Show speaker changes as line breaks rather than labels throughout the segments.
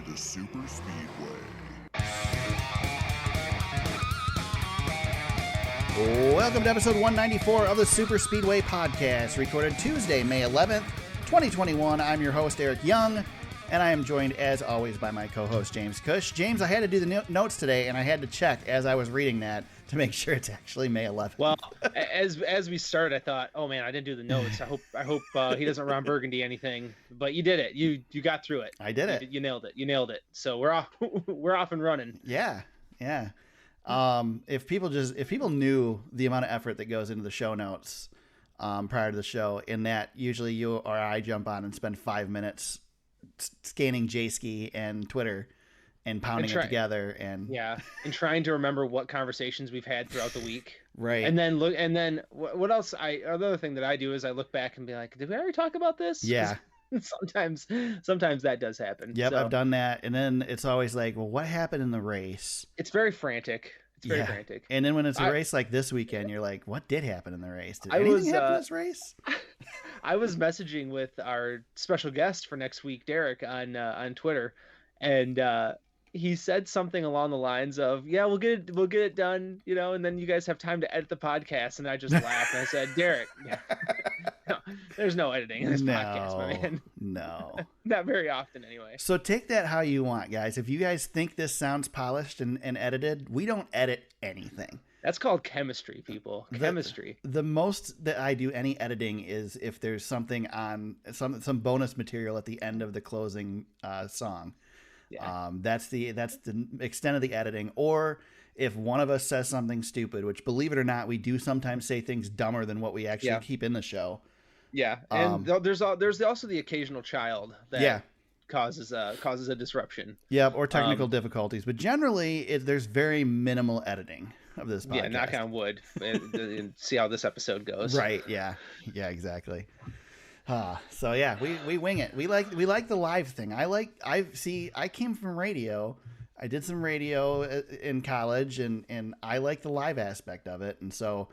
the Super Speedway.
Welcome to episode 194 of the Super Speedway podcast, recorded Tuesday, May 11th, 2021. I'm your host, Eric Young, and I am joined, as always, by my co-host, James Cush. James, I had to do the notes today, and I had to check as I was reading that to make sure it's actually May 11th.
Well, as we started, I thought, oh man, I didn't do the notes. I hope he doesn't Ron Burgundy anything. But you did it. You got through it.
I did it.
You nailed it. You nailed it. So we're off. We're off and running.
Yeah. If people knew the amount of effort that goes into the show notes prior to the show, in that usually you or I jump on and spend 5 minutes scanning J-Ski and Twitter and pounding it together and
trying to remember what conversations we've had throughout the week.
Right.
And then what else? Another thing that I do is I look back and be like, did we already talk about this?
Yeah.
Sometimes that does happen.
Yep,
so,
I've done that. And then it's always like, well, what happened in the race?
It's very frantic. It's very frantic.
And then when it's a race like this weekend, you're like, what did happen in the race? Did anything happen in this race?
I was messaging with our special guest for next week, Derek, on Twitter, and he said something along the lines of, "Yeah, we'll get it done, and then you guys have time to edit the podcast." And I just laughed and I said, "Derek, no, there's no editing in this podcast, my man.
No,
not very often, anyway."
So take that how you want, guys. If you guys think this sounds polished and edited, we don't edit anything.
That's called chemistry, people. Chemistry.
The most that I do any editing is if there's something on some bonus material at the end of the closing song. Yeah. That's the extent of the editing. Or if one of us says something stupid, which, believe it or not, we do sometimes say things dumber than what we actually keep in the show.
Yeah, and there's also the occasional child that causes a disruption.
Yeah, or technical difficulties. But generally, there's very minimal editing of this podcast.
Yeah, knock on wood. And see how this episode goes.
Right. Yeah. Yeah. Exactly. So yeah, we wing it. We like the live thing. I came from radio. I did some radio in college, and I like the live aspect of it. And so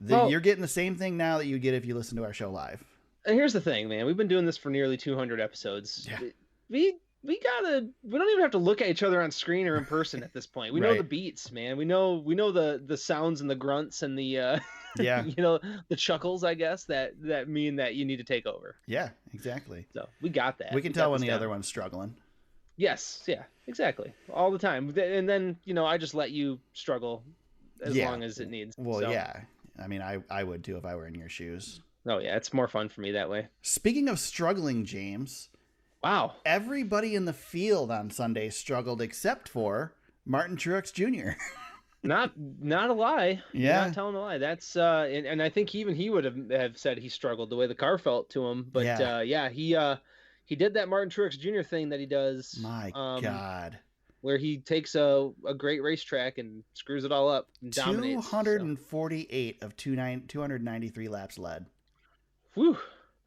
you're getting the same thing now that you get if you listen to our show live.
And here's the thing, man. We've been doing this for nearly 200 episodes. Yeah. We don't even have to look at each other on screen or in person at this point. We know the beats, man. We know the sounds and the grunts and the the chuckles, I guess, that mean that you need to take over.
Yeah, exactly.
So we got that.
We can tell when the other one's struggling.
Yes, yeah, exactly. All the time. And then, I just let you struggle as long as it needs.
Well, yeah. I mean, I would too if I were in your shoes.
Oh, yeah. It's more fun for me that way.
Speaking of struggling, James.
Wow.
Everybody in the field on Sunday struggled except for Martin Truex Jr.
Not a lie.
Yeah.
Not telling a lie. That's and I think even he would have said he struggled the way the car felt to him. But he did that Martin Truex Jr. thing that he does.
My God.
Where he takes a great racetrack and screws it all up and dominates.
248 of 293 laps led.
Whew.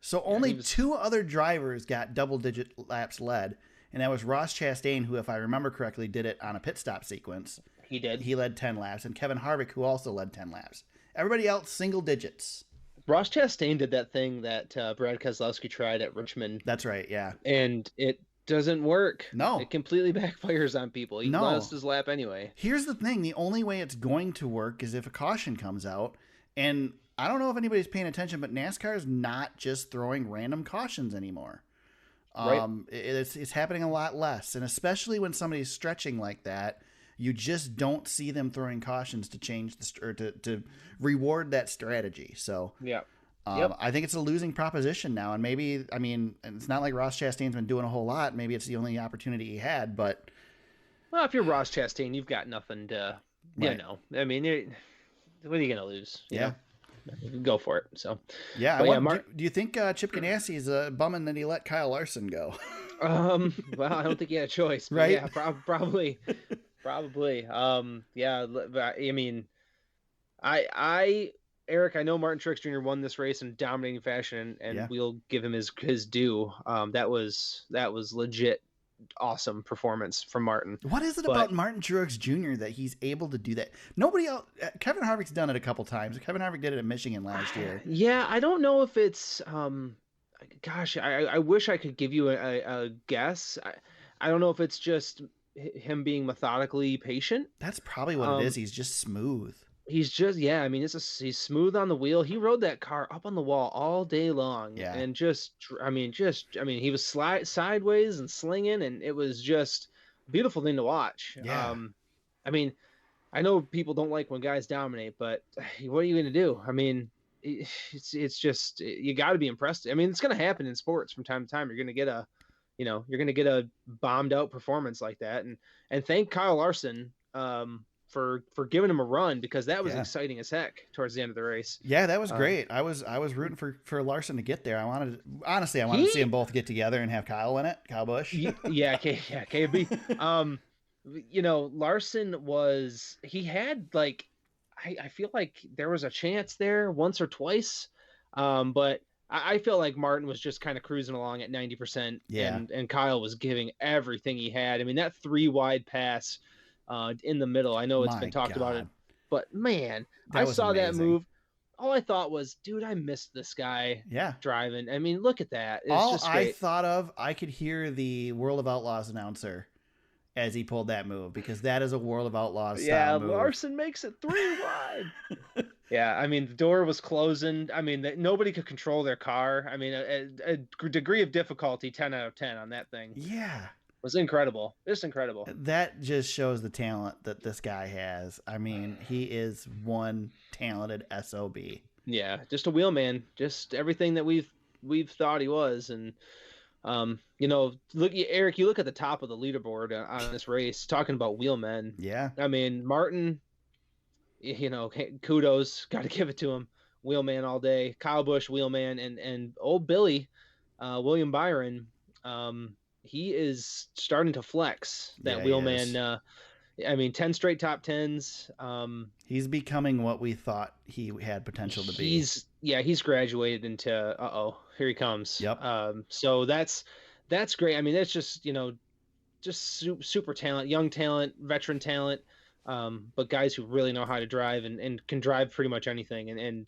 So only two other drivers got double-digit laps led, and that was Ross Chastain, who, if I remember correctly, did it on a pit stop sequence.
He did.
He led 10 laps, and Kevin Harvick, who also led 10 laps. Everybody else, single digits.
Ross Chastain did that thing that Brad Keselowski tried at Richmond.
That's right, yeah.
And it doesn't work.
No.
It completely backfires on people. He lost his lap anyway.
Here's the thing. The only way it's going to work is if a caution comes out, and I don't know if anybody's paying attention, but NASCAR is not just throwing random cautions anymore.
Right.
It's happening a lot less, and especially when somebody's stretching like that, you just don't see them throwing cautions to change to reward that strategy. So I think it's a losing proposition now, and maybe it's not like Ross Chastain's been doing a whole lot. Maybe it's the only opportunity he had, but
if you're Ross Chastain, you've got nothing to I mean, what are you gonna lose? You know? Go for it. So
do you think Chip Ganassi is bumming that he let Kyle Larson go?
Well, I don't think he had a choice. But
right?
Yeah, probably. I mean, Eric, I know Martin Truex Jr. won this race in dominating fashion, and we'll give him his due. That was legit awesome performance from Martin.
What is it about Martin Truex Jr. that he's able to do that? Nobody else. Kevin Harvick's done it a couple times. Kevin Harvick did it at Michigan last year.
Yeah, I don't know if it's. Gosh, I wish I could give you a guess. I don't know if it's just him being methodically patient.
That's probably what it is. He's just smooth.
He's just, yeah, I mean, he's smooth on the wheel. He rode that car up on the wall all day long, and he was sideways and slinging, and it was just a beautiful thing to watch.
Yeah.
I mean, I know people don't like when guys dominate, but what are you going to do? I mean, it's just, you got to be impressed. I mean, it's going to happen in sports from time to time. You're going to get a bombed out performance like that, and thank Kyle Larson for giving him a run, because that was exciting as heck towards the end of the race.
Yeah, that was great. I was rooting for Larson to get there. I wanted to see them both get together and have Kyle in it, Kyle Busch.
KB. Larson had like, I feel like there was a chance there once or twice, but I feel like Martin was just kind of cruising along at 90%, and Kyle was giving everything he had. I mean, that 3 wide pass in the middle, I know it's been talked about it, but man, I saw that move. All I thought was, dude, I missed this guy driving. I mean, look at that.
I could hear the World of Outlaws announcer as he pulled that move, because that is a World of Outlaws style move.
Larson makes it 3 wide. Yeah, I mean, the door was closing. I mean, nobody could control their car. I mean, a degree of difficulty, 10 out of 10 on that thing.
Yeah.
Was incredible. Just incredible.
That just shows the talent that this guy has. I mean, he is one talented SOB.
Yeah, just a wheelman. Just everything that we've thought he was. And look, Eric, you look at the top of the leaderboard on this race, talking about wheelmen.
Yeah.
I mean, Martin, kudos, got to give it to him. Wheelman all day. Kyle Busch, wheelman, and old Billy, William Byron, he is starting to flex that wheelman. I mean, 10 straight top 10s.
He's becoming what we thought he had potential to be.
He's graduated into, here he comes.
Yep.
So that's great. I mean, that's just, just super talent, young talent, veteran talent, but guys who really know how to drive and can drive pretty much anything.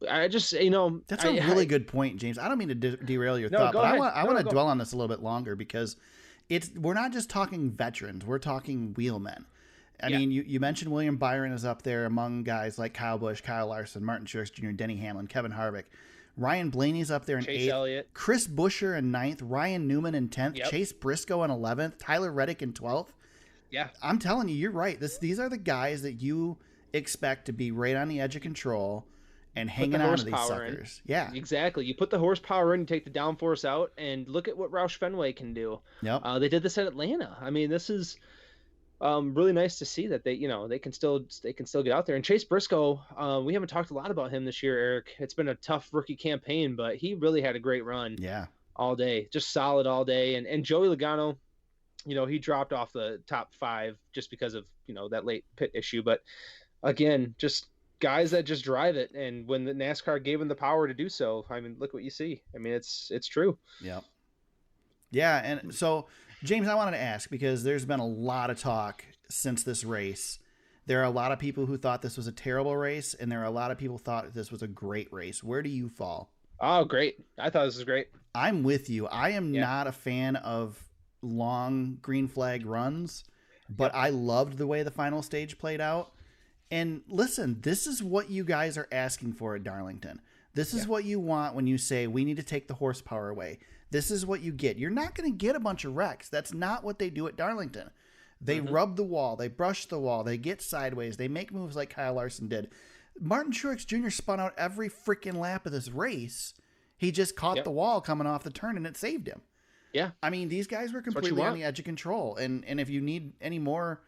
I just,
that's a really good point, James. I don't mean to derail your thought, but I want to dwell on this a little bit longer, because we're not just talking veterans, we're talking wheelmen. I mean, you mentioned William Byron is up there among guys like Kyle Busch, Kyle Larson, Martin Truex Jr., Denny Hamlin, Kevin Harvick. Ryan Blaney's up there in
Chase
8th.
Elliott.
Chris Buescher in 9th. Ryan Newman in 10th.
Yep.
Chase Briscoe in 11th. Tyler Reddick in 12th.
Yeah.
I'm telling you, you're right. These are the guys that you expect to be right on the edge of control and hanging on to these suckers. Yeah,
exactly. You put the horsepower in, you take the downforce out, and look at what Roush Fenway can do.
Yep.
They did this at Atlanta. I mean, this is really nice to see that they can still get out there. And Chase Briscoe, we haven't talked a lot about him this year, Eric. It's been a tough rookie campaign, but he really had a great run.
Yeah.
All day, just solid all day. And Joey Logano, he dropped off the top 5 just because of that late pit issue. But again, just guys that just drive it, and when the NASCAR gave them the power to do so, I mean, look what you see. I mean, it's true.
Yeah. And so, James, I wanted to ask, because there's been a lot of talk since this race. There are a lot of people who thought this was a terrible race, and there are a lot of people who thought this was a great race. Where do you fall?
Oh, great. I thought this was great.
I'm with you. I am not a fan of long green flag runs, but I loved the way the final stage played out. And listen, this is what you guys are asking for at Darlington. This is what you want when you say we need to take the horsepower away. This is what you get. You're not going to get a bunch of wrecks. That's not what they do at Darlington. They rub the wall. They brush the wall. They get sideways. They make moves like Kyle Larson did. Martin Truex Jr. spun out every freaking lap of this race. He just caught the wall coming off the turn, and it saved him.
Yeah.
I mean, these guys were completely on the edge of control. And if you need any more,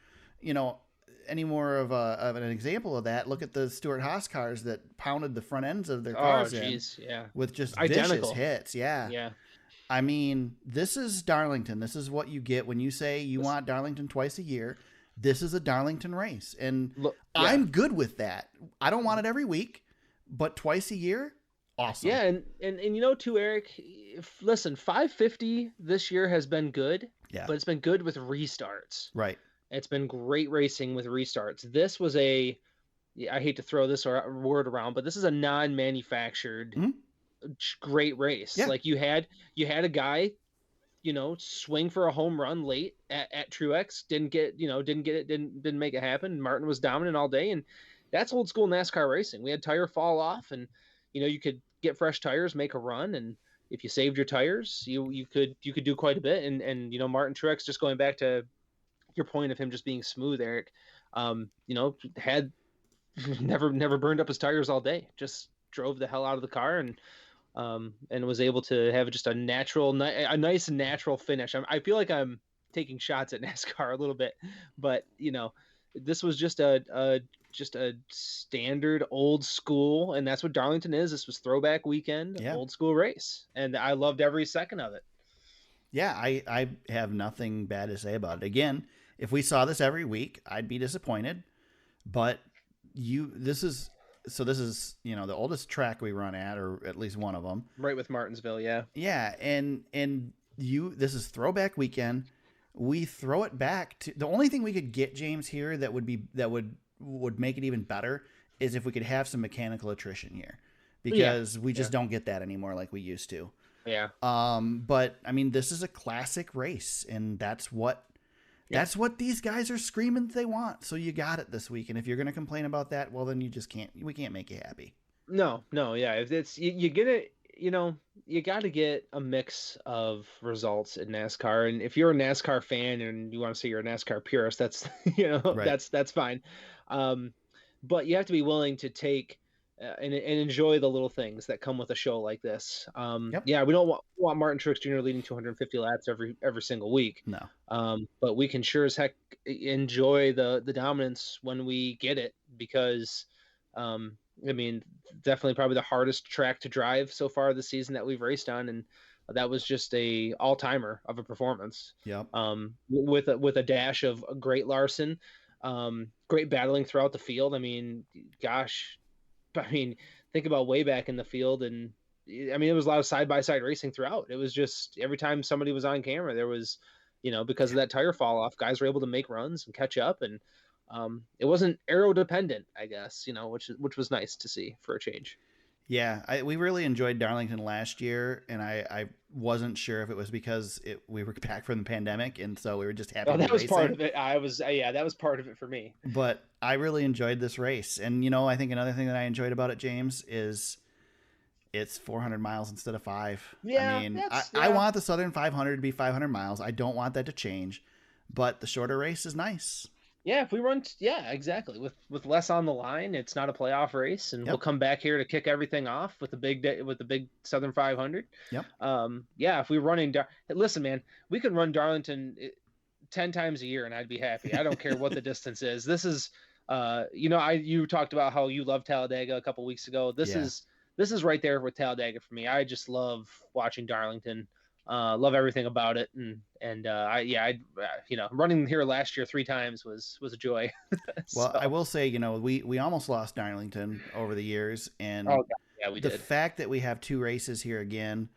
of an example of that, look at the Stewart Haas cars that pounded the front ends of their cars with just vicious hits. Yeah. I mean, this is Darlington. This is what you get when you say you want Darlington twice a year. This is a Darlington race. And I'm good with that. I don't want it every week, but twice a year, awesome.
Yeah, and too, Eric, listen, 550 this year has been good, but it's been good with restarts.
Right.
It's been great racing with restarts. This was I hate to throw this word around, but this is a non-manufactured great race.
Yeah.
Like you had a guy, swing for a home run late at Truex. Didn't make it happen. Martin was dominant all day, and that's old school NASCAR racing. We had tire fall off, and you could get fresh tires, make a run, and if you saved your tires, you could do quite a bit. And Martin Truex, just going back to your point of him just being smooth, Eric, had never burned up his tires all day. Just drove the hell out of the car and was able to have just a nice natural finish. I feel like I'm taking shots at NASCAR a little bit, but this was just a standard old school, and that's what Darlington is. This was throwback weekend, old school race, and I loved every second of it.
Yeah, I have nothing bad to say about it. Again, if we saw this every week, I'd be disappointed, but this is the oldest track we run at, or at least one of them,
right with Martinsville.
Yeah, and this is throwback weekend. We throw it back to the only thing we could get, James, here that would make it even better is if we could have some mechanical attrition here, because we just don't get that anymore like we used to.
Yeah.
But I mean, this is a classic race, and that's what these guys are screaming they want. So you got it this week. And if you're going to complain about that, well, then we can't make you happy.
No. Yeah. If it's, you get it, you got to get a mix of results in NASCAR. And if you're a NASCAR fan and you want to say you're a NASCAR purist, that's, right. that's fine. But you have to be willing to take, and enjoy the little things that come with a show like this. Yeah, we don't want Martin Truex Jr. leading 250 laps every single week.
No.
But we can sure as heck enjoy the dominance when we get it, because I mean, definitely probably the hardest track to drive so far this season that we've raced on, and that was just a all-timer of a performance.
Yep.
With a dash of great Larson, great battling throughout the field. I mean, gosh. I mean, think about way back in the field, and I mean, it was a lot of side-by-side racing throughout. It was just every time somebody was on camera, there was, because of that tire fall off, guys were able to make runs and catch up, and it wasn't aero dependent, I guess, which was nice to see for a change.
Yeah, we really enjoyed Darlington last year, and I wasn't sure if it was because we were back from the pandemic, and so we were just happy.
That was racing. Part of it. That was part of it for me.
But I really enjoyed this race, and I think another thing that I enjoyed about it, James, is it's 400 miles instead of 5.
Yeah,
I mean, I want the Southern 500 to be 500 miles. I don't want that to change, but the shorter race is nice.
Yeah, if we run, exactly. With less on the line, it's not a playoff race, and we'll come back here to kick everything off with the big Southern 500.
Yep.
Yeah, if we run listen, man, we could run Darlington 10 times a year, and I'd be happy. I don't care what the distance is. This is, you talked about how you love Talladega a couple weeks ago. This is right there with Talladega for me. I just love watching Darlington. Love everything about it, and running here last year 3 times was a joy.
Well, I will say, we almost lost Darlington over the years, and
we
the
did.
fact that we have 2 races here again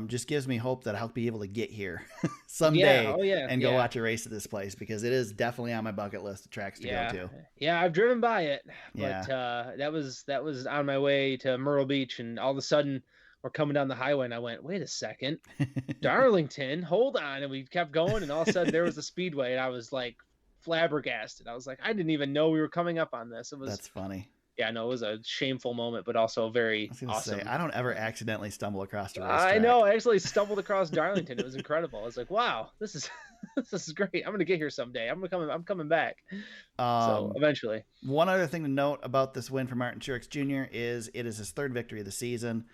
just gives me hope that I'll be able to get here someday and go watch a race at this place, because it is definitely on my bucket list of tracks to go to.
Yeah, I've driven by it, but that was on my way to Myrtle Beach, and all of a sudden we're coming down the highway, and I went, wait a second, Darlington, hold on. And we kept going, and all of a sudden there was the speedway, and I was like flabbergasted. I was like, I didn't even know we were coming up on this.
That's funny.
Yeah, no, it was a shameful moment, but also very awesome.
I don't ever accidentally stumble across the
racetrack. I know. I actually stumbled across Darlington. It was incredible. I was like, wow, this is great. I'm going to get here someday. I'm coming back. So eventually.
One other thing to note about this win for Martin Truex Jr. is it is his 3rd victory of the season.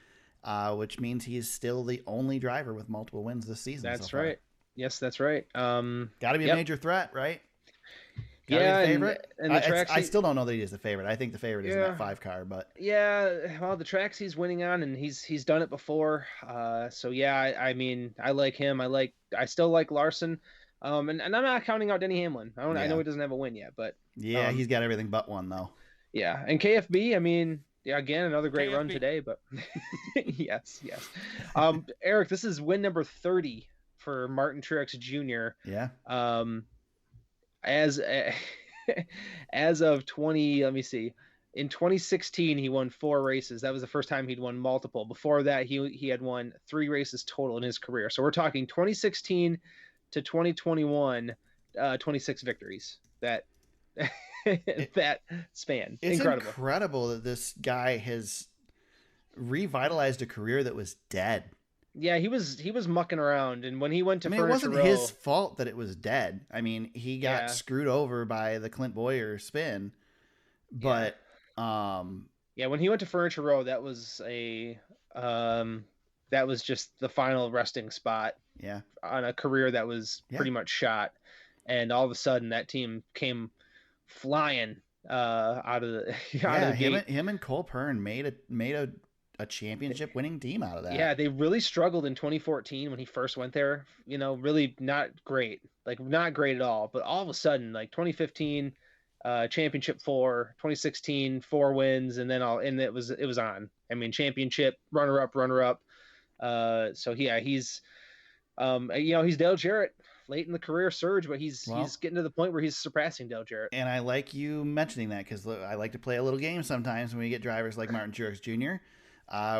Which means he is still the only driver with multiple wins this season.
That's right. Yes, that's right.
Got to be a major threat, right? Gotta
be
the favorite.
And the tracks
I still don't know that he is the favorite. I think the favorite is that 5 car, but
well, the tracks he's winning on, and he's done it before. So yeah, I mean, I like him. I still like Larson. And I'm not counting out Denny Hamlin. I know he doesn't have a win yet, but
he's got everything but one though.
Yeah, and KFB. I mean. Yeah, again, another great run today, but yes. Eric, this is win number 30 for Martin Truex Jr.
Yeah.
As of 20, let me see. In 2016, he won 4 races. That was the first time he'd won multiple. Before that, he had won 3 races total in his career. So we're talking 2016 to 2021, 26 victories. That that span.
It's incredible that this guy has revitalized a career that was dead.
Yeah, he was mucking around, and when he went to
it wasn't his fault that it was dead. I mean, he got screwed over by the Clint Boyer spin, but
when he went to Furniture Row, that was just the final resting spot.
Yeah,
on a career that was pretty much shot, and all of a sudden that team came flying out of the gate.
Him and Cole Pearn made a championship winning team out of that.
Yeah, they really struggled in 2014 when he first went there. Really not great, not great at all. But all of a sudden, 2015, championship 4, 2016 4 wins, and then it was on. I mean, championship runner up. So yeah, he's he's Dale Jarrett late in the career surge, but he's getting to the point where he's surpassing Dale Jarrett.
And I like you mentioning that because I like to play a little game sometimes when we get drivers like Martin Truex Jr.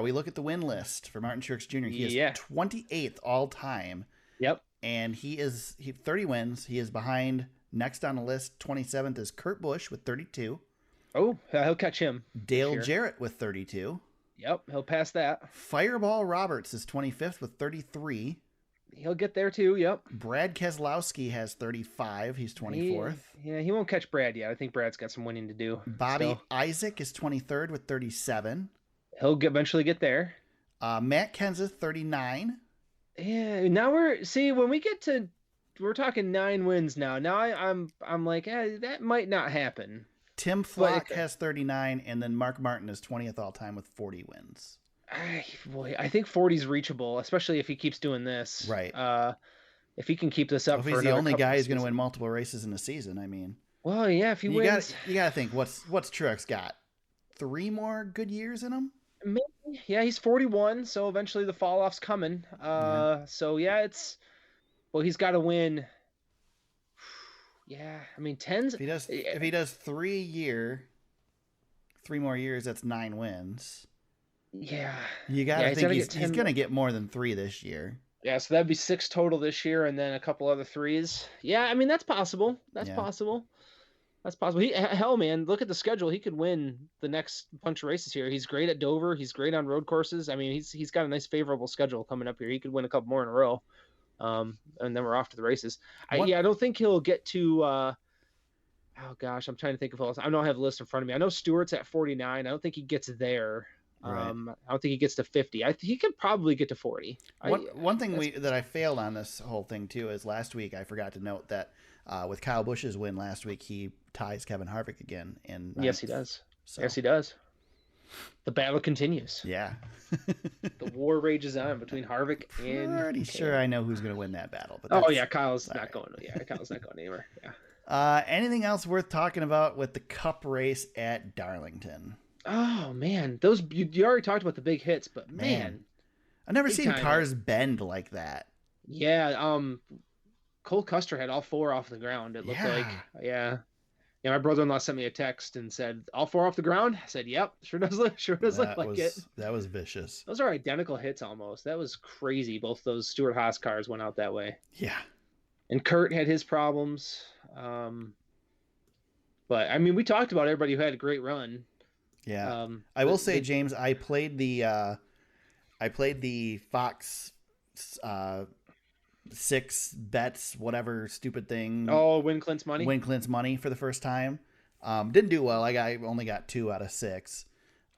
We look at the win list for Martin Truex Jr. He is 28th all time.
Yep.
And he 30 wins. He is behind, next on the list, 27th is Kurt Busch with 32.
Oh, he'll catch him.
Dale Jarrett with 32.
Yep, he'll pass that.
Fireball Roberts is 25th with 33.
He'll get there too, yep.
Brad Keselowski has 35. He's 24th.
He won't catch Brad yet. I think Brad's got some winning to do.
Bobby Isaac is 23rd with 37.
He'll eventually get there.
Matt Kenseth, 39.
Yeah, now when we get to, we're talking 9 wins now. Now I'm like, that might not happen.
Tim Flock has 39, and then Mark Martin is 20th all time with 40 wins.
I think 40 is reachable, especially if he keeps doing this.
Right.
If he can keep this up,
if he's the only guy who's going to win multiple races in a season, I mean.
Well, yeah, if he wins,
you got to think what's Truex got? 3 more good years in him?
Maybe. Yeah, he's 41, so eventually the fall off's coming. So yeah, he's got to win. Yeah, I mean 10s.
If he does 3 more years, that's 9 wins.
Yeah.
You got to think he's going to get more than 3 this year.
Yeah, so that'd be 6 total this year and then a couple other 3s. Yeah, I mean, that's possible. That's possible. Hell, man, look at the schedule. He could win the next bunch of races here. He's great at Dover. He's great on road courses. I mean, he's got a nice favorable schedule coming up here. He could win a couple more in a row. And then we're off to the races. I don't think he'll get to oh gosh, I'm trying to think of else. I don't have the list in front of me. I know Stewart's at 49. I don't think he gets there. Right. I don't think he gets to 50. He could probably get to 40.
One thing that I failed on this whole thing too is last week I forgot to note that with Kyle Busch's win last week, he ties Kevin Harvick again.
Yes, he does. So. Yes, he does. The battle continues.
Yeah.
The war rages on between Harvick and.
Pretty sure I know who's going to win that battle. But
Kyle's not going. Yeah, Kyle's not going anywhere.
Yeah. Anything else worth talking about with the Cup race at Darlington?
Oh man, those you already talked about the big hits, but man,
I've never seen cars bend like that.
Yeah. Cole Custer had all 4 off the ground. It looked like. Yeah. Yeah, my brother-in-law sent me a text and said, "All 4 off the ground?" I said, "Yep, sure does look like it."
That was vicious.
Those are identical hits almost. That was crazy. Both those Stewart Haas cars went out that way.
Yeah.
And Kurt had his problems. But I mean, we talked about everybody who had a great run.
Yeah. I will say, James, I played the Fox 6 bets, whatever stupid thing.
Oh, Win Clint's
money for the first time. Didn't do well. I only got 2 out of 6.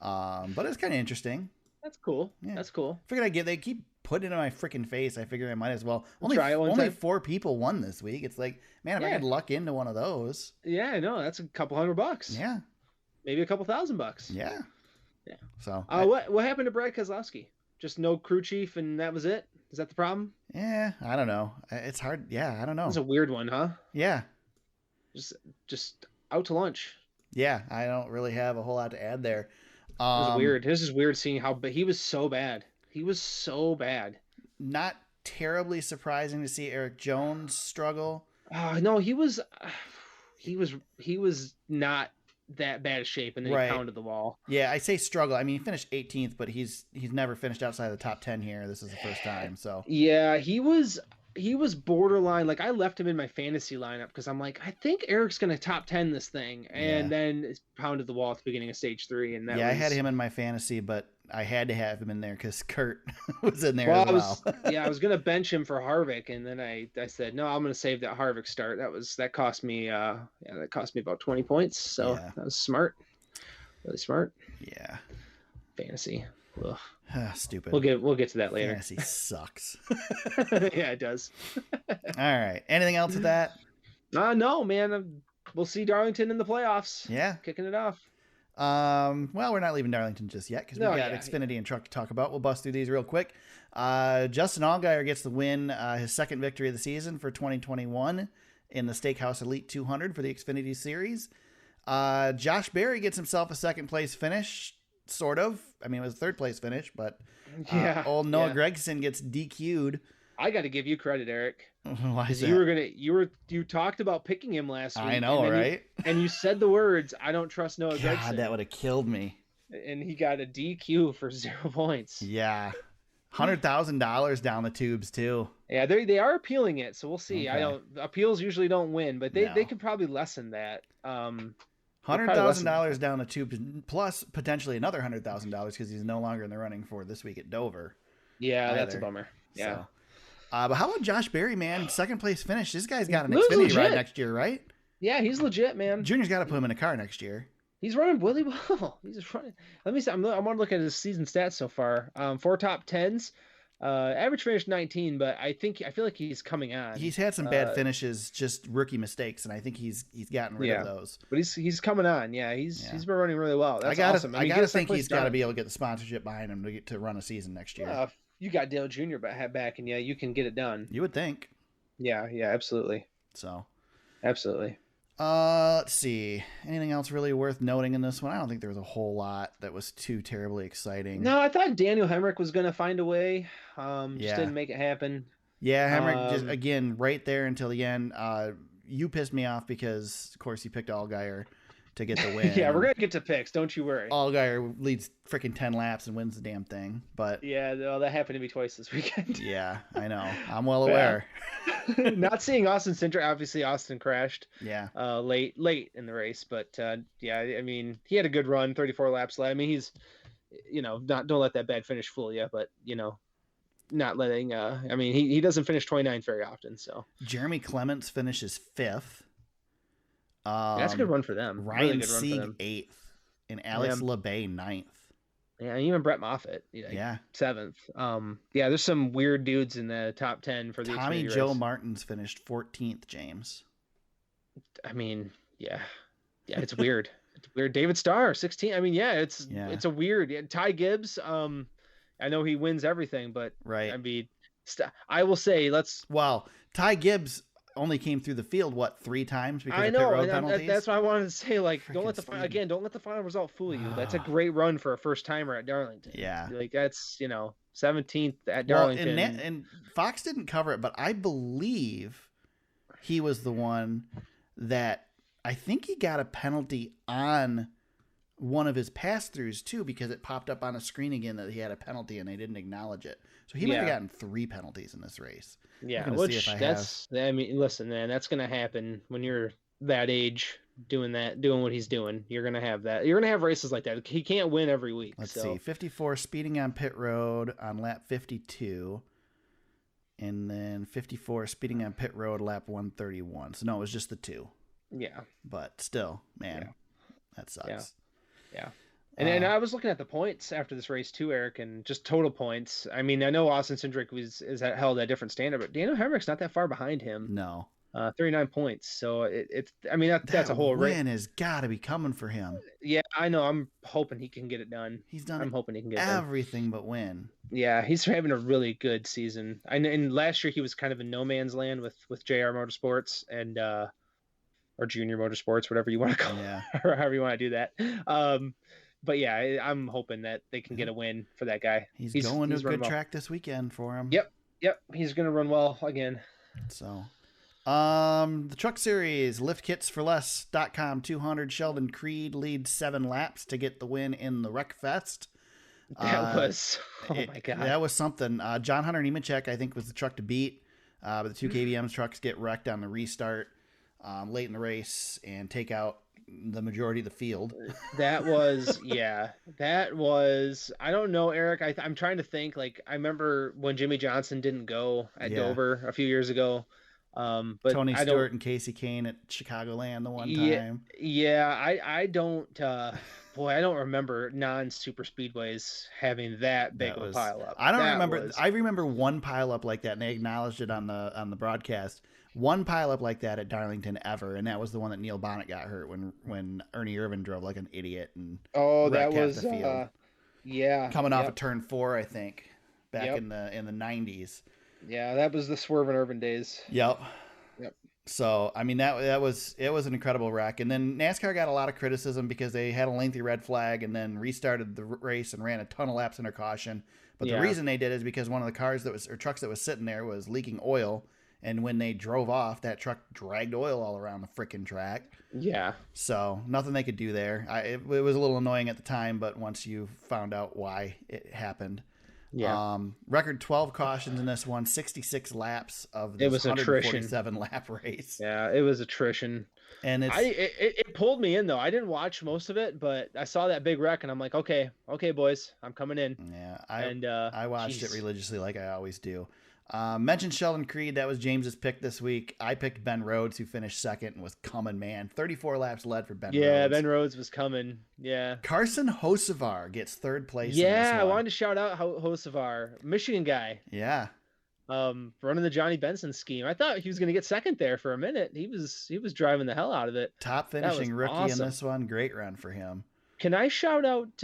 But it's kind of interesting.
That's cool. Yeah. That's cool.
Figured they keep putting it in my freaking face. I figured I might as well. Only 4 people won this week. It's like, man, if I could luck into one of those.
Yeah, I know. That's a couple $100.
Yeah.
Maybe a couple $1,000.
Yeah. Yeah. So
what happened to Brad Keselowski? Just no crew chief and that was it? Is that the problem?
Yeah, I don't know. It's hard. Yeah, I don't know.
It's a weird one, huh?
Yeah.
Just out to lunch.
Yeah, I don't really have a whole lot to add there.
It was weird. This is weird seeing how he was so bad.
Not terribly surprising to see Eric Jones struggle.
No, he was not that bad of shape, and then he pounded the wall.
Yeah, I say struggle. I mean, he finished 18th, but he's never finished outside of the top 10 here. This is the first time, so.
Yeah, he was borderline. Like, I left him in my fantasy lineup because I'm like, I think Eric's going to top 10 this thing, and then pounded the wall at the beginning of stage 3, and
I had him in my fantasy, but I had to have him in there because Kurt was in there as well.
I was going to bench him for Harvick, and then I said no, I'm going to save that Harvick start. That cost me about 20 points, so that was smart, really smart.
Yeah,
fantasy. Ugh.
Stupid.
We'll get to that later.
Fantasy sucks.
Yeah, it does.
All right. Anything else with that?
No, man. We'll see Darlington in the playoffs.
Yeah,
kicking it off.
Well, we're not leaving Darlington just yet because we've got Xfinity and Truck to talk about. We'll bust through these real quick. Justin Allgaier gets the win, his second victory of the season for 2021 in the Steakhouse Elite 200 for the Xfinity Series. Josh Berry gets himself a second place finish. Sort of. I mean, it was a third place finish, but old Noah Gragson gets DQ'd.
I got to give you credit, Eric.
Why is that?
You talked about picking him last week.
I know, right?
And you said the words, "I don't trust Noah Gragson."
God, that would have killed me.
And he got a DQ for 0 points.
Yeah, $100,000 down the tubes too.
Yeah, they are appealing it, so we'll see.
Okay.
Appeals usually don't win, but they could probably lessen that.
$100,000 down the tube, plus potentially another $100,000 because he's no longer in the running for this week at Dover.
Yeah, that's a bummer. Yeah.
So, but how about Josh Berry, man? Second place finish. This guy's got an Xfinity ride next year, right?
Yeah, he's legit, man.
Junior's got to put him in a car next year.
He's running really well. He's running. Let me see. I want to look at his season stats so far. 4 top 10s. Average finish 19, but I feel like he's coming on.
He's had some bad finishes, just rookie mistakes, and I think he's gotten rid of those.
But he's coming on. Yeah, he's been running really well. That's awesome.
I gotta think he's got to be able to get the sponsorship behind him to run a season next year.
You got Dale Jr. back, and you can get it done.
You would think.
Yeah, absolutely.
So,
absolutely.
Let's see. Anything else really worth noting in this one? I don't think there was a whole lot that was too terribly exciting.
No, I thought Daniel Hemrick was going to find a way. Just didn't make it happen.
Yeah, Hemrick just, again, right there until the end. You pissed me off because, of course, you picked Allgaier to get the win.
Yeah, we're going to get to picks. Don't you worry.
Allgaier leads freaking 10 laps and wins the damn thing. But
yeah, well, that happened to me twice this weekend.
Yeah, I know. I'm well aware.
Not seeing Austin Cindric. Obviously, Austin crashed.
Yeah.
Late in the race, but yeah, I mean, he had a good run, 34 laps left. I mean, he's, don't let that bad finish fool you, but not letting. I mean, he doesn't finish 29th very often. So
Jeremy Clements finishes 5th.
That's a good run for them.
Ryan
really
Sieg 8th, and Alex LeBay 9th.
Yeah, even Brett Moffitt, 7th. There's some weird dudes in the top 10 for the
Tommy Joe Martins finished 14th, James.
I mean, yeah, it's weird. It's weird. David Starr, 16th. I mean, it's a weird. Ty Gibbs, I know he wins everything, but
right.
I mean, I will say
Ty Gibbs only came through the field 3 times because of pit road penalties.
That's what I wanted to say. Don't let the final result fool you. That's a great run for a first timer at Darlington.
Yeah,
that's 17th at Darlington.
And Fox didn't cover it, but I believe he was the one that I think he got a penalty on one of his pass-throughs too, because it popped up on a screen again that he had a penalty and they didn't acknowledge it. So he might have gotten 3 penalties in this race.
Yeah, I mean, listen, man, that's going to happen when you're that age doing what he's doing. You're going to have that. You're going to have races like that. He can't win every week.
Let's see. 54 speeding on pit road on lap 52. And then 54 speeding on pit road lap 131. So no, it was just the 2.
Yeah.
But still, man, that sucks.
Yeah. And I was looking at the points after this race too, Eric, and just total points. I mean, I know Austin Cindric is held at a different standard, but Daniel Hemrick's not that far behind him.
No.
39 points. So that's a whole
win has got to be coming for him.
Yeah, I know. I'm hoping he can get it done.
I'm
hoping he can get
everything but win.
Yeah, he's having a really good season. And last year he was kind of in no man's land with JR Motorsports and or Junior Motorsports, whatever you want to call it, or however you want to do that. But yeah, I'm hoping that they can get a win for that guy.
He's going to a good track this weekend for him.
Yep. He's going to run well again.
So, The Truck Series, liftkitsforless.com 200. Sheldon Creed leads 7 laps to get the win in the Wreckfest.
That was, my God.
That was something. John Hunter Nemechek, I think, was the truck to beat. But the 2 KBM's trucks get wrecked on the restart late in the race and take out the majority of the field.
That was, I don't know, Eric. I'm trying to think. Like, I remember when Jimmy Johnson didn't go at Dover a few years ago. But
Tony Stewart and Casey Kane at Chicagoland the one time.
Yeah, I don't. Boy, I don't remember non-super speedways having that big of a pileup.
I don't remember. I remember one pileup like that, and they acknowledged it on the broadcast. One pileup like that at Darlington ever, and that was the one that Neil Bonnet got hurt when Ernie Irvin drove like an idiot and
that was the field.
Coming off of turn 4, I think, back in the 90s.
Yeah, that was the Swerve and Irvin days.
Yep. So, I mean, it was an incredible wreck. And then NASCAR got a lot of criticism because they had a lengthy red flag and then restarted the race and ran a ton of laps under caution. But the reason they did is because one of the trucks that was sitting there was leaking oil. And when they drove off, that truck dragged oil all around the freaking track.
Yeah.
So, nothing they could do there. It was a little annoying at the time, but once you found out why it happened.
Yeah.
Record 12 cautions in this one, 66 laps of this 147 lap race.
Yeah, it was attrition.
And
it pulled me in though. I didn't watch most of it, but I saw that big wreck and I'm like, okay, boys, I'm coming in.
Yeah, I watched it religiously like I always do. Mentioned Sheldon Creed. That was James's pick this week. I picked Ben Rhodes, who finished second and was coming, man. 34 laps led for Ben Rhodes.
Yeah, Ben Rhodes was coming. Yeah.
Carson Hocevar gets third place.
Yeah, I wanted to shout out Hocevar, Michigan guy.
Yeah.
Running the Johnny Benson scheme. I thought he was going to get second there for a minute. He was driving the hell out of it.
Top finishing rookie in this one. Great run for him.
Can I shout out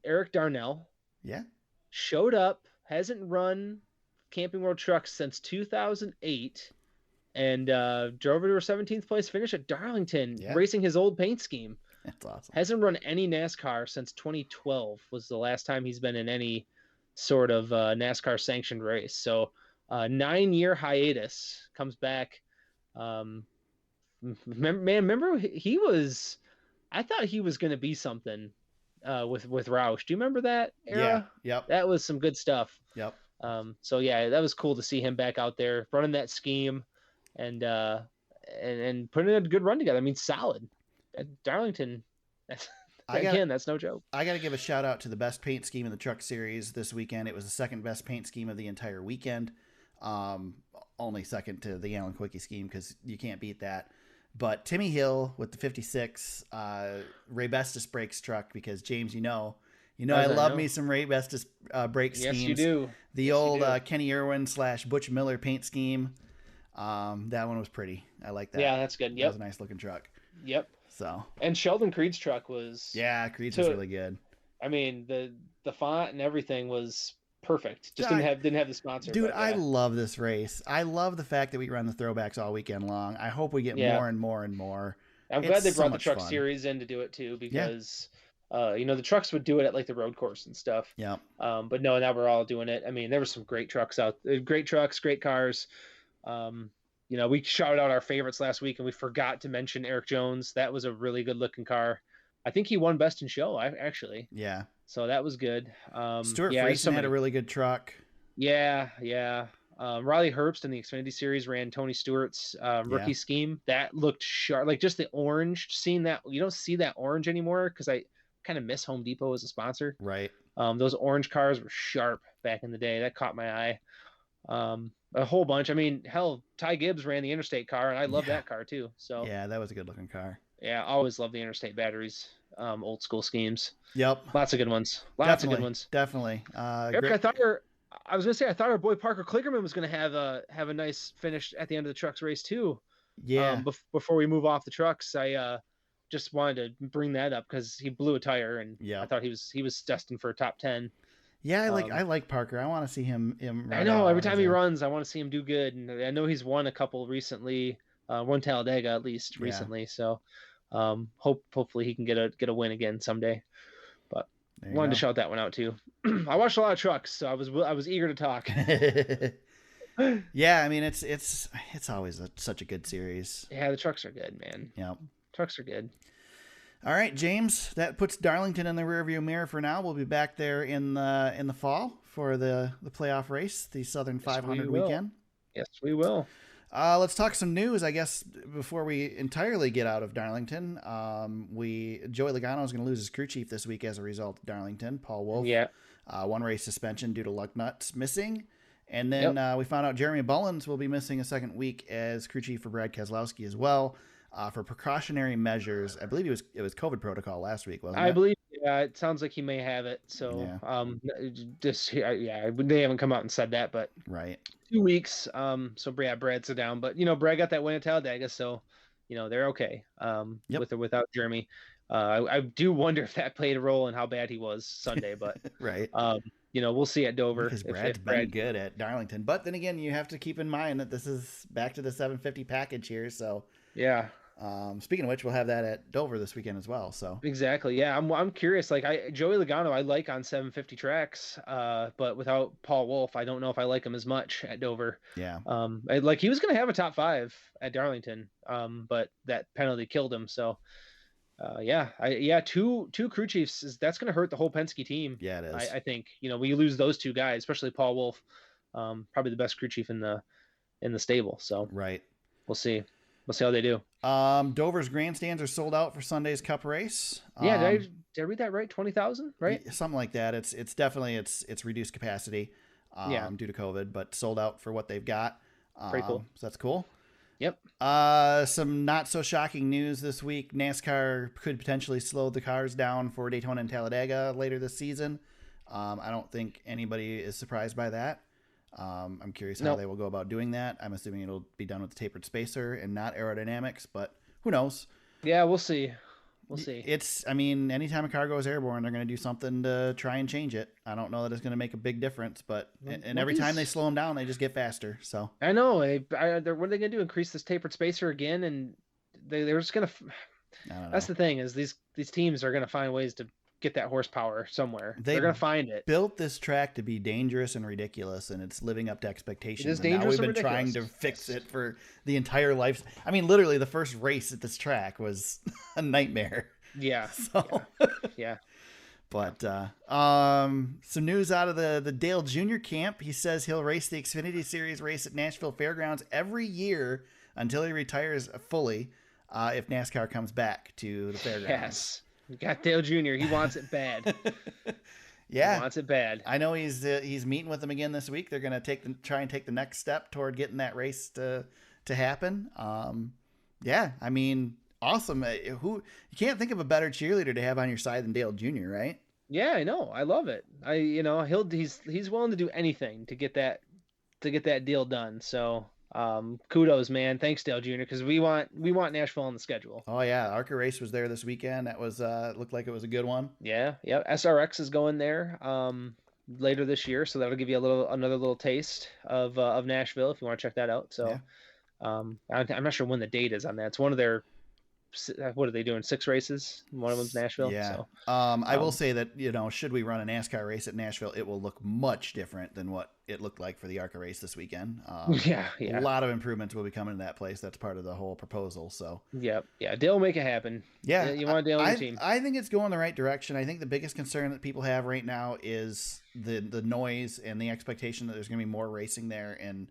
Eric Darnell?
Yeah.
Showed up, hasn't run Camping World Trucks since 2008 and drove to a 17th place finish at Darlington, racing his old paint scheme.
That's awesome.
Hasn't run any NASCAR since 2012 was the last time he's been in any sort of NASCAR sanctioned race. So 9-year hiatus, comes back. Remember he was, I thought he was going to be something with Roush. Do you remember that era?
Yeah. Yep.
That was some good stuff.
Yep.
So yeah, that was cool to see him back out there running that scheme and putting a good run together. I mean, solid at Darlington. That's no joke.
I got to give a shout out to the best paint scheme in the Truck Series this weekend. It was the second best paint scheme of the entire weekend. Only second to the Alan Quickie scheme because you can't beat that. But Timmy Hill with the 56 Ray Bestis brakes truck, because James, I love me some Ray Bestis brake schemes.
Yes, you do.
The old Kenny Irwin / Butch Miller paint scheme. That one was pretty. I like that.
Yeah, that's good. Yep.
That was a nice looking truck.
Yep.
So.
And Sheldon Creed's truck was.
Yeah, Creed's was really good.
I mean, the font and everything was perfect. Just didn't have the sponsor.
Dude, I love this race. I love the fact that we run the throwbacks all weekend long. I hope we get more and more and more.
I'm glad they brought the Truck Series in to do it too, because. The trucks would do it at like the road course and stuff.
Yeah.
But no, now we're all doing it. I mean, there were some great trucks great cars. We shouted out our favorites last week and we forgot to mention Eric Jones. That was a really good looking car. I think he won best in show, actually.
Yeah.
So that was good.
Stuart Friesen had a really good truck.
Yeah. Riley Herbst in the Xfinity Series ran Tony Stewart's rookie scheme. That looked sharp. Like just the orange, seeing that, you don't see that orange anymore because I kind of miss Home Depot as a sponsor.
Right.
Those orange cars were sharp back in the day. That caught my eye. A whole bunch. I mean, hell, Ty Gibbs ran the Interstate car, and I love that car too. So
yeah, that was a good looking car.
Yeah, I always love the Interstate batteries, old school schemes.
Yep.
Lots of good ones.
Definitely.
Eric, I was gonna say I thought our boy Parker Kligerman was gonna have a nice finish at the end of the trucks race too.
Yeah.
Before we move off the trucks, I just wanted to bring that up because he blew a tire, and I thought he was destined for a top 10.
Yeah, I like Parker. I want to see him run.
I know every time he runs, I want to see him do good, and I know he's won a couple recently, won Talladega at least recently. So, hopefully he can get a win again someday. But wanted to shout that one out too. I watched a lot of trucks, so I was eager to talk.
Yeah, I mean it's always such a good series.
Yeah, the trucks are good, man.
Yeah.
Trucks are good.
All right, James, that puts Darlington in the rearview mirror for now. We'll be back there in the fall for the playoff race, the Southern 500 weekend.
Yes, we will.
Let's talk some news, I guess, before we entirely get out of Darlington. Joey Logano is going to lose his crew chief this week as a result of Darlington. Paul Wolf, one race suspension due to lug nuts missing. And then we found out Jeremy Bullins will be missing a second week as crew chief for Brad Keselowski as well. For precautionary measures, I believe it was COVID protocol last week, wasn't it?
I believe, it sounds like he may have it. So, they haven't come out and said that, but
right,
2 weeks. So Brad's down, but Brad got that win at Talladega, so they're okay. With or without Jeremy. I do wonder if that played a role in how bad he was Sunday, but
right.
We'll see at Dover.
Because Brad's been good at Darlington, but then again, you have to keep in mind that this is back to the 750 package here, so
yeah.
Speaking of which, we'll have that at Dover this weekend as well. So
exactly, yeah. I'm curious. Like Joey Logano, I like on 750 tracks, but without Paul Wolf, I don't know if I like him as much at Dover.
Yeah.
He was going to have a top 5 at Darlington, but that penalty killed him. So, two crew chiefs that's going to hurt the whole Penske team.
Yeah, it is.
I think we lose those two guys, especially Paul Wolf, probably the best crew chief in the stable. So
right,
we'll see. We'll see how they do.
Dover's grandstands are sold out for Sunday's Cup race.
Yeah, did I read that right? 20,000, right?
Something like that. It's definitely it's reduced capacity due to COVID, but sold out for what they've got.
Pretty cool.
So that's cool.
Yep.
Some not so shocking news this week. NASCAR could potentially slow the cars down for Daytona and Talladega later this season. I don't think anybody is surprised by that. I'm curious how they will go about doing that. I'm assuming it'll be done with the tapered spacer and not aerodynamics, but who knows?
Yeah, we'll see. We'll see.
Anytime a car goes airborne, they're going to do something to try and change it. I don't know that it's going to make a big difference, but every time they slow them down, they just get faster. So
I know. What are they going to do? Increase this tapered spacer again? And they're just going to. That's the thing is these teams are going to find ways to get that horsepower somewhere. They're going to find it.
Built this track to be dangerous and ridiculous, and it's living up to expectations.
It is dangerous
and now we've been trying to fix it for the entire life. I mean, literally, the first race at this track was a nightmare.
Yeah. Yeah.
But some news out of the Dale Jr. camp. He says he'll race the Xfinity Series race at Nashville Fairgrounds every year until he retires fully, if NASCAR comes back to the fairgrounds.
Yes. We got Dale Jr. He wants it bad.
Yeah,
he wants it bad.
I know he's meeting with them again this week. They're going to try and take the next step toward getting that race to happen. Yeah, I mean, awesome. You can't think of a better cheerleader to have on your side than Dale Jr., right?
Yeah, I know. I love it. He's willing to do anything to get that deal done. So. Kudos, man. Thanks, Dale Jr. Because we want Nashville on the schedule.
Oh yeah, ARCA race was there this weekend. That was looked like it was a good one.
Yeah. SRX is going there later this year, so that'll give you another little taste of Nashville if you want to check that out. So, I'm not sure when the date is on that. It's one of their. What are they doing? 6 races. One of them's Nashville.
Yeah.
So,
I will say that should we run a NASCAR race at Nashville, it will look much different than what it looked like for the ARCA race this weekend.
Yeah.
A lot of improvements will be coming to that place. That's part of the whole proposal. So.
Yeah. Dale will make it happen.
Yeah.
You want Dale on your team?
I think it's going the right direction. I think the biggest concern that people have right now is the noise and the expectation that there's going to be more racing there. And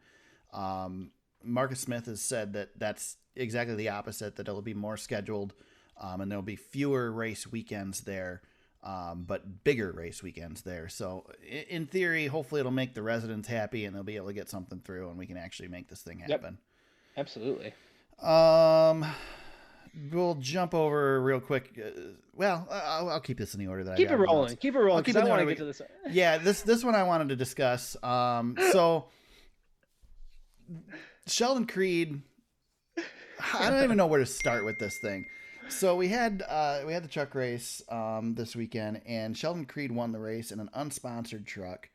Marcus Smith has said that that's exactly the opposite, that it'll be more scheduled and there'll be fewer race weekends there, but bigger race weekends there. So in theory, hopefully it'll make the residents happy and they'll be able to get something through and we can actually make this thing happen.
Yep. Absolutely.
We'll jump over real quick. I'll keep this in the order that
keep
I got.
Keep it rolling. Because I want to get to this.
Yeah, this one I wanted to discuss. So Sheldon Creed, I don't even know where to start with this thing. So we had the truck race this weekend, and Sheldon Creed won the race in an unsponsored truck,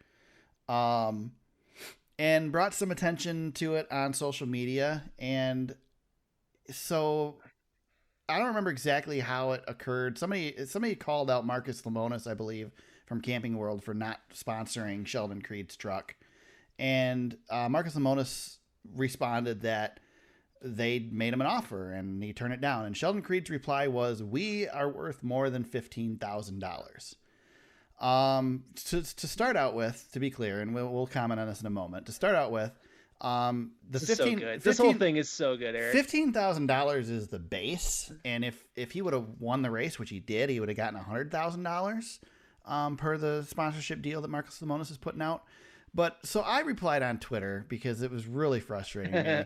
and brought some attention to it on social media. And so I don't remember exactly how it occurred. Somebody called out Marcus Lemonis, I believe, from Camping World for not sponsoring Sheldon Creed's truck. And Marcus Lemonis responded that they made him an offer and he turned it down. And Sheldon Creed's reply was, "We are worth more than $15,000. To start out with, to be clear, and we'll comment on this in a moment. To start out with,
this whole thing is so good, Eric.
$15,000 is the base, and if he would have won the race, which he did, he would have gotten $100,000 per the sponsorship deal that Marcus Lemonis is putting out. But so I replied on Twitter because it was really frustrating me.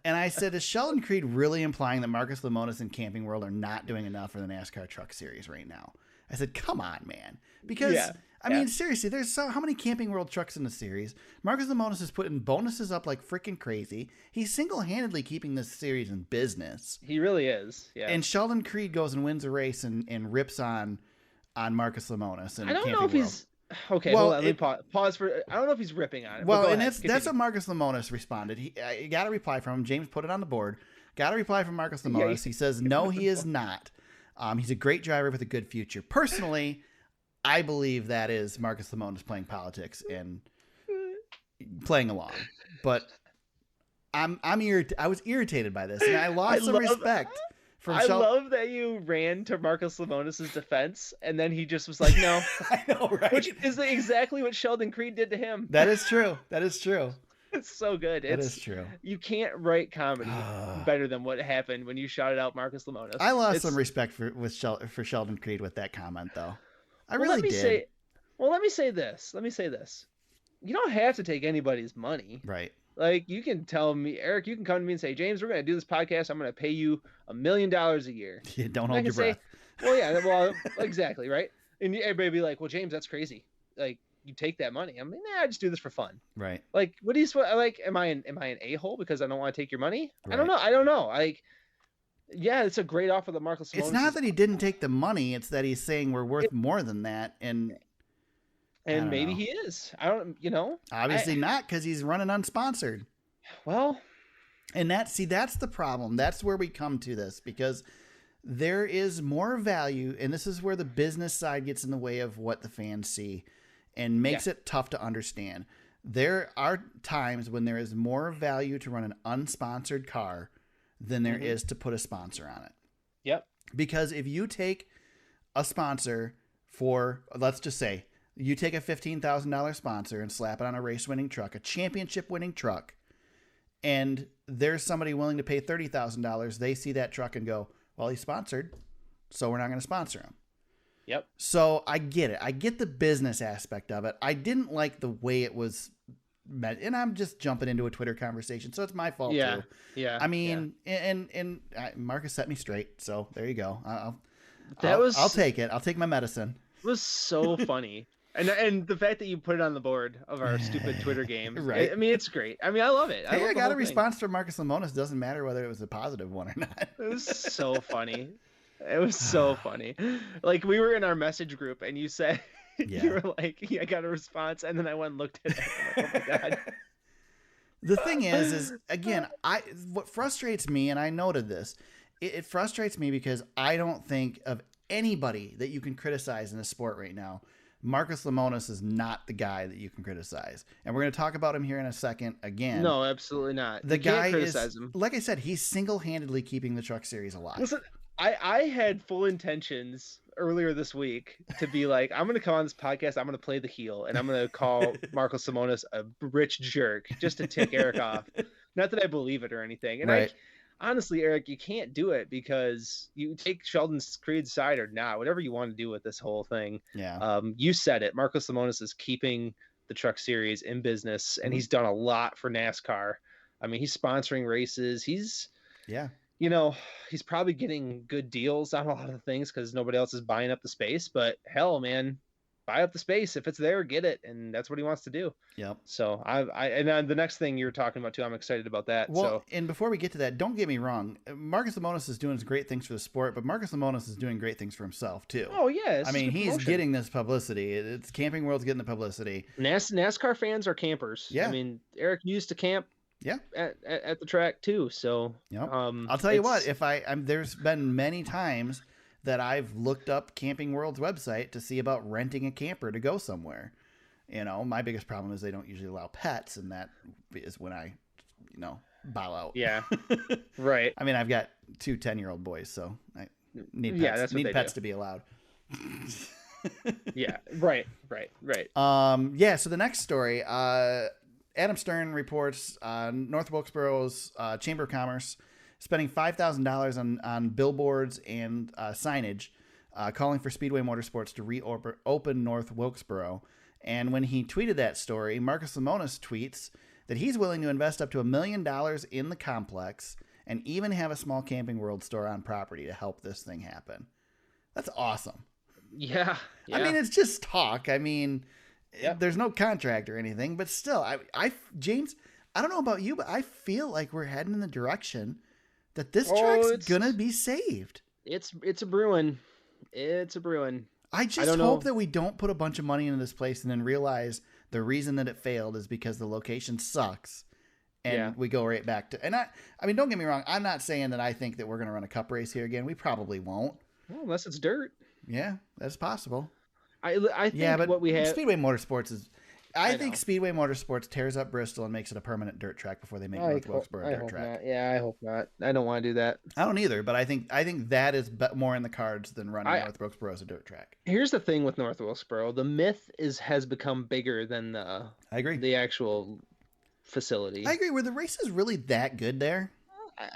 And I said, is Sheldon Creed really implying that Marcus Lemonis and Camping World are not doing enough for the NASCAR Truck Series right now? I said, come on, man. Because, I mean, seriously, there's how many Camping World trucks in the series? Marcus Lemonis is putting bonuses up like freaking crazy. He's single-handedly keeping this series in business.
He really is, yeah.
And Sheldon Creed goes and wins a race and rips on Marcus Lemonis. And
I don't
Camping
know if
World.
He's... Okay, well, let me pause for... I don't know if he's ripping on it.
Well, and that's what Marcus Lemonis responded. He got a reply from him. James put it on the board. Got a reply from Marcus Lemonis. He says, no, he is not. He's a great driver with a good future. Personally, I believe that is Marcus Lemonis playing politics and playing along. But I was irritated by this, and I lost some respect.
I love that you ran to Marcus Lemonis' defense, and then he just was like, no.
I know, right?
Which is exactly what Sheldon Creed did to him.
That is true. That is true.
It's so good.
That is true.
You can't write comedy better than what happened when you shouted out Marcus Lemonis.
I lost some respect for Sheldon Creed with that comment, though. I really did.
Let me say this. You don't have to take anybody's money.
Right.
Like, you can tell me, Eric, you can come to me and say, James, we're going to do this podcast. I'm going to pay you $1 million a year.
Yeah, don't hold your breath.
Well, yeah, well, exactly, right? And everybody be like, well, James, that's crazy. Like, you take that money. I mean, I just do this for fun.
Right.
Like, what do you like? Am I an a-hole because I don't want to take your money?
Right.
I don't know. Like, yeah, it's a great offer that Marcus Lemonis.
It's not that he didn't take the money. It's that he's saying we're worth more than that. And
maybe he is. I don't,
Obviously not, because he's running unsponsored.
Well.
And that's the problem. That's where we come to this, because there is more value, and this is where the business side gets in the way of what the fans see and makes it tough to understand. There are times when there is more value to run an unsponsored car than there is to put a sponsor on it.
Yep.
Because if you take a sponsor for, let's just say, you take a $15,000 sponsor and slap it on a race-winning truck, a championship-winning truck, and there's somebody willing to pay $30,000, they see that truck and go, well, he's sponsored, so we're not going to sponsor him.
Yep.
So I get it. I get the business aspect of it. I didn't like the way it was met, and I'm just jumping into a Twitter conversation, so it's my fault too.
Yeah.
I mean, and Marcus set me straight, so there you go. I'll take it. I'll take my medicine.
It was so funny. And the fact that you put it on the board of our stupid Twitter game,
right?
I mean, it's great. I mean, I love it.
I got a response from Marcus Lemonis. Doesn't matter whether it was a positive one or not.
It was so funny. It was so funny. Like, we were in our message group, and you said, you were like, I got a response, and then I went and looked at it. I'm like, oh my god.
The thing is again, what frustrates me, and I noted this, it frustrates me because I don't think of anybody that you can criticize in a sport right now. Marcus Lemonis is not the guy that you can criticize. And we're going to talk about him here in a second again.
No, absolutely not.
The guy is, like I said, he's single-handedly keeping the Truck Series alive.
Listen, I had full intentions earlier this week to be like, I'm going to come on this podcast, I'm going to play the heel, and I'm going to call Marcus Lemonis a rich jerk just to tick Eric off. Not that I believe it or anything. And honestly, Eric, you can't do it because you take Sheldon Creed's side or not, whatever you want to do with this whole thing.
Yeah.
You said it. Marcus Lemonis is keeping the Truck Series in business, and he's done a lot for NASCAR. I mean, he's sponsoring races. He's probably getting good deals on a lot of things because nobody else is buying up the space. But hell, man, buy up the space. If it's there, get it. And that's what he wants to do.
Yep.
So and then the next thing you're talking about too, I'm excited about that.
Well, and before we get to that, don't get me wrong. Marcus Lemonis is doing great things for the sport, but Marcus Lemonis is doing great things for himself too.
Oh yeah.
I mean, he's getting this publicity. It's Camping World's getting the publicity.
NASCAR fans are campers.
Yeah.
I mean, Eric used to camp.
Yeah.
At the track too. So,
yep. I'll tell you what, there's been many times that I've looked up Camping World's website to see about renting a camper to go somewhere. My biggest problem is they don't usually allow pets, and that is when I, bow out.
Yeah. Right.
I mean, I've got 2 10-year-old boys, so I need pets.
Yeah, that's what
need
they
pets
do.
to be allowed.
Yeah. Right.
Yeah. So the next story, Adam Stern reports North Wilkesboro's Chamber of Commerce spending $5,000 on billboards and signage, calling for Speedway Motorsports to reopen North Wilkesboro. And when he tweeted that story, Marcus Lemonis tweets that he's willing to invest up to $1 million in the complex and even have a small Camping World store on property to help this thing happen. That's awesome.
Yeah.
I mean, it's just talk. I mean,
Yep.
there's no contract or anything, but still, James, I don't know about you, but I feel like we're heading in the direction that this track's gonna be saved.
It's a brewing. It's a brewing.
I just hope that we don't put a bunch of money into this place and then realize the reason that it failed is because the location sucks. And we go right back to, and I mean, don't get me wrong. I'm not saying that I think that we're going to run a cup race here again. We probably won't.
Well, unless it's dirt.
Yeah, that's possible.
I think
but
what we have.
Speedway Motorsports is. I think Speedway Motorsports tears up Bristol and makes it a permanent dirt track before they make North Wilkesboro a dirt track.
Not. Yeah, I hope not. I don't want to do that.
I don't either, but I think that is more in the cards than running North Wilkesboro as a dirt track.
Here's the thing with North Wilkesboro: the myth has become bigger than
I agree.
The actual facility.
I agree. Were the races really that good there?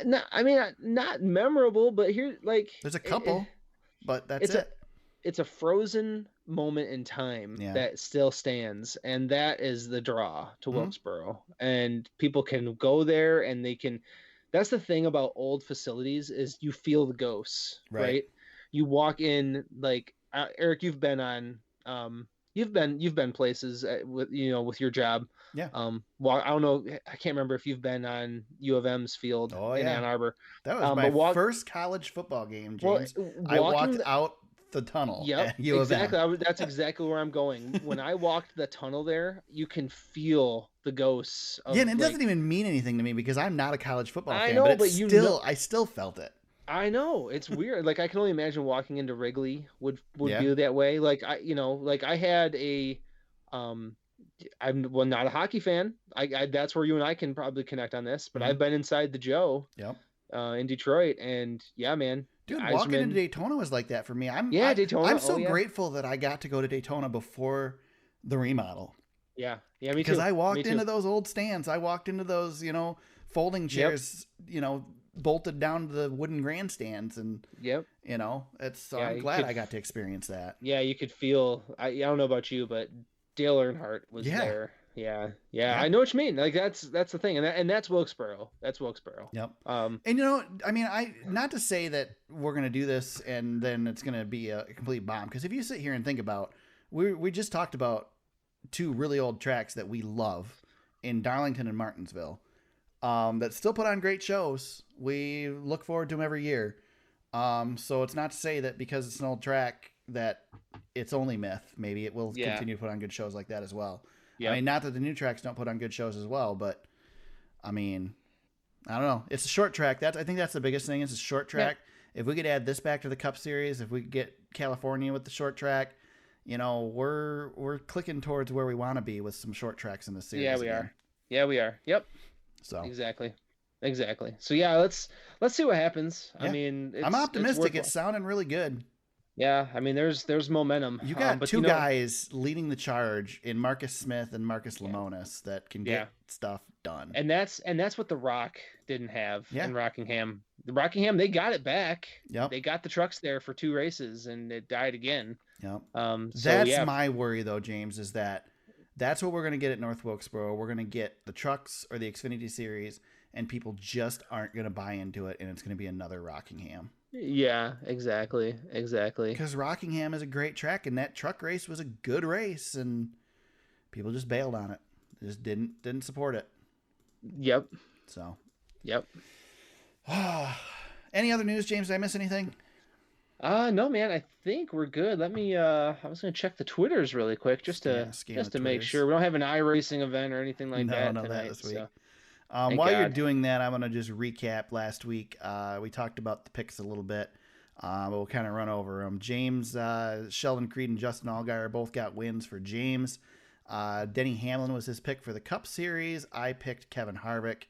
No, I mean not memorable, but here
there's a couple, but that's it.
It's a frozen moment in time that still stands, and that is the draw to Wilkesboro. And people can go there, and they can. That's the thing about old facilities is you feel the ghosts, right? You walk in Eric. You've been on. You've been places with your job.
Yeah.
I don't know. I can't remember if you've been on U of M's field in Ann Arbor.
That was my first college football game, James. I walked out the tunnel.
Yep, exactly. That's exactly where I'm going. When I walked the tunnel there, you can feel the ghosts.
And it doesn't even mean anything to me because I'm not a college football fan.
Know,
but I still felt it.
I know, it's weird. I can only imagine walking into Wrigley would be that way. I had a, I'm not a hockey fan. I that's where you and I can probably connect on this. But I've been inside the Joe.
Yep.
In Detroit, and man.
Dude, walking into Daytona was like that for me.
Daytona.
I'm so grateful that I got to go to Daytona before the remodel.
Yeah, me too.
Because I walked into those old stands. I walked into those, folding chairs, bolted down to the wooden grandstands, and I'm glad I got to experience that.
Yeah, you could feel. I don't know about you, but Dale Earnhardt was there. Yeah. I know what you mean. That's the thing, and that's Wilkesboro. That's Wilkesboro.
Yep. And not to say that we're gonna do this and then it's gonna be a complete bomb. Because if you sit here and think about, we just talked about 2 really old tracks that we love in Darlington and Martinsville, that still put on great shows. We look forward to them every year. So it's not to say that because it's an old track that it's only myth. Maybe it will continue to put on good shows like that as well. Yep. I mean, not that the new tracks don't put on good shows as well, but I mean, I don't know. It's a short track. I think that's the biggest thing. It's a short track. Yeah. If we could add this back to the Cup Series, if we could get California with the short track, we're clicking towards where we want to be with some short tracks in the series.
Yeah, we are. Yeah, we are. Yep.
So
exactly. So yeah, let's see what happens. Yeah. I mean,
I'm optimistic. It's sounding really good.
Yeah, I mean, there's momentum.
You got 2 guys leading the charge in Marcus Smith and Marcus Lemonis that can get stuff done.
And that's what the Rock didn't have in Rockingham. The Rockingham, they got it back.
Yep.
They got the trucks there for 2 races, and it died again.
Yep. That's my worry, though, James, is that's what we're going to get at North Wilkesboro. We're going to get the trucks or the Xfinity Series, and people just aren't going to buy into it, and it's going to be another Rockingham.
Yeah, exactly.
Because Rockingham is a great track, and that truck race was a good race, and people just bailed on it. They just didn't support it.
Yep.
So.
Yep.
Any other news, James? Did I miss anything?
No, man. I think we're good. Let me. I was going to check the Twitters really quick just to make sure we don't have an iRacing event or anything like that.
No,
tonight,
that this week.
So.
While you're doing that, I'm going to just recap last week. We talked about the picks a little bit, but we'll kind of run over them. James, Sheldon Creed, and Justin Allgaier both got wins for James. Denny Hamlin was his pick for the Cup Series. I picked Kevin Harvick.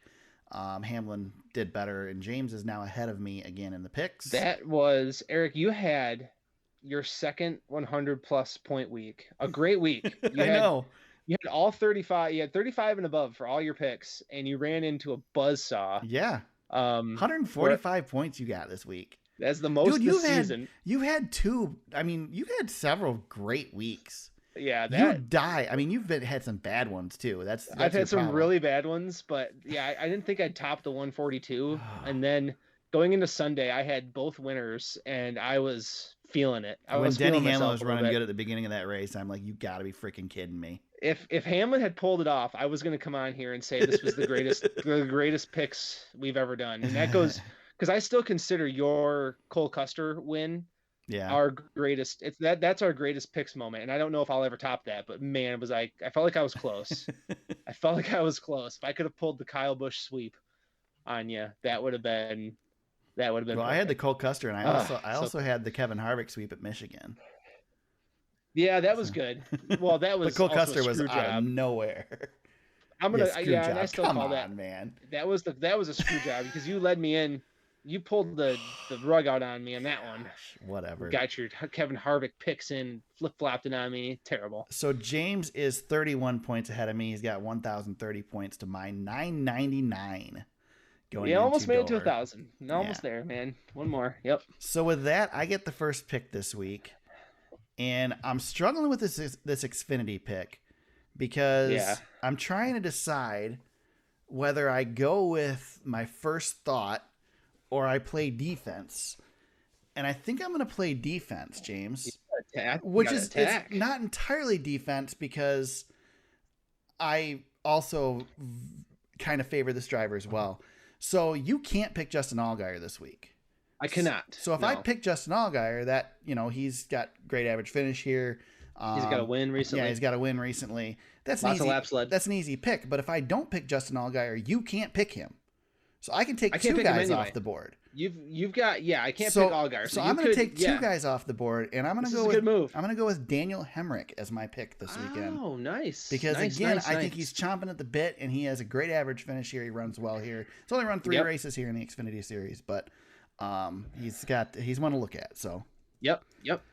Hamlin did better, and James is now ahead of me again in the picks.
That was, Eric, you had your second 100-plus point week. A great week.
I know.
You had all 35. You had 35 and above for all your picks, and you ran into a buzzsaw.
Yeah. 145 points you got this week.
That's the most this season.
You had you had several great weeks.
Yeah,
you die. I mean, you've had some bad ones too.
I've had some really bad ones, but yeah, I didn't think I'd top the 142. And then going into Sunday, I had both winners, and I was feeling it.
When Denny Hamlin was running good at the beginning of that race, I'm like, you got to be freaking kidding me.
If Hamlin had pulled it off, I was going to come on here and say this was the greatest picks we've ever done, and that goes because I still consider your Cole Custer win.
Yeah,
our greatest. That's our greatest picks moment, and I don't know if I'll ever top that. But man, I felt like I was close. I felt like I was close. If I could have pulled the Kyle Busch sweep on you, that would have been. Well, perfect.
I had the Cole Custer, and I also had the Kevin Harvick sweep at Michigan.
Yeah, that was good. Well, that was.
But Cole Custer was out of nowhere.
And I still
call
that,
man.
That was a screw job because you led me in. You pulled the rug out on me on that one.
Whatever.
Got your Kevin Harvick picks in, flip-flopped it on me. Terrible.
So James is 31 points ahead of me. He's got 1,030 points to my 999.
Almost made it to 1,000. Almost there, man. One more. Yep.
So with that, I get the first pick this week. And I'm struggling with this Xfinity pick because I'm trying to decide whether I go with my first thought or I play defense. And I think I'm going to play defense, James. Which is it's not entirely defense because I also kind of favor this driver as well. So you can't pick Justin Allgaier this week.
I cannot.
So if I pick Justin Allgaier, that he's got great average finish here.
He's got a win recently.
Yeah, he's got a win recently. That's
lots of laps led.
That's an easy pick. But if I don't pick Justin Allgaier, you can't pick him. So I can take two guys off the board.
You've got I can't pick Allgaier.
So I'm going to take two guys off the board, and I'm going to go with
a good move.
I'm going to go with Daniel Hemrick as my pick this weekend.
Oh, nice.
Because I think he's chomping at the bit, and he has a great average finish here. He runs well here. He's only run 3 races here in the Xfinity Series, but he's one to look at. So
Yep,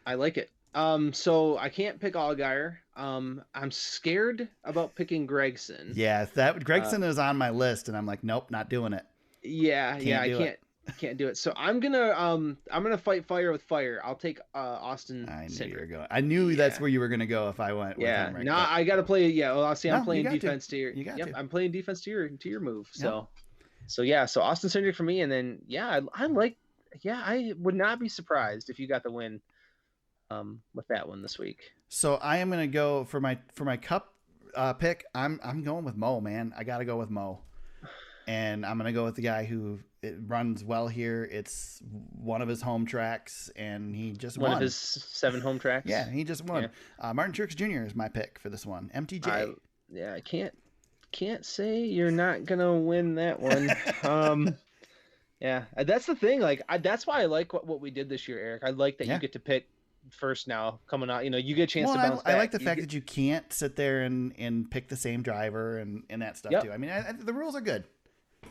I like it. So I can't pick Allgaier. I'm scared about picking Gragson.
Yeah, Gragson is on my list, and I'm like, nope, not doing it.
I can't do it. So I'm gonna fight fire with fire. I'll take Austin Cindric.
I knew that's where you were gonna go if I went with Hemrick.
No, I gotta play. Yeah, well, I'll see. I'm playing defense
to your.
I'm playing defense to your move. So Austin Cindric for me, and then I would not be surprised if you got the win with that one this week.
So I am gonna go for my cup pick. I'm going with Mo, man. I gotta go with Mo. And I'm going to go with the guy who runs well here. It's one of his home tracks, and he just won.
One of his 7 home tracks?
Yeah, he just won. Yeah. Martin Truex Jr. is my pick for this one. MTJ.
I can't say you're not going to win that one. Yeah, that's the thing. That's why I like what we did this year, Eric. I like that you get to pick first now coming out. You get a chance to bounce back.
I like the fact that you can't sit there and pick the same driver and that stuff too. I mean, the rules are good.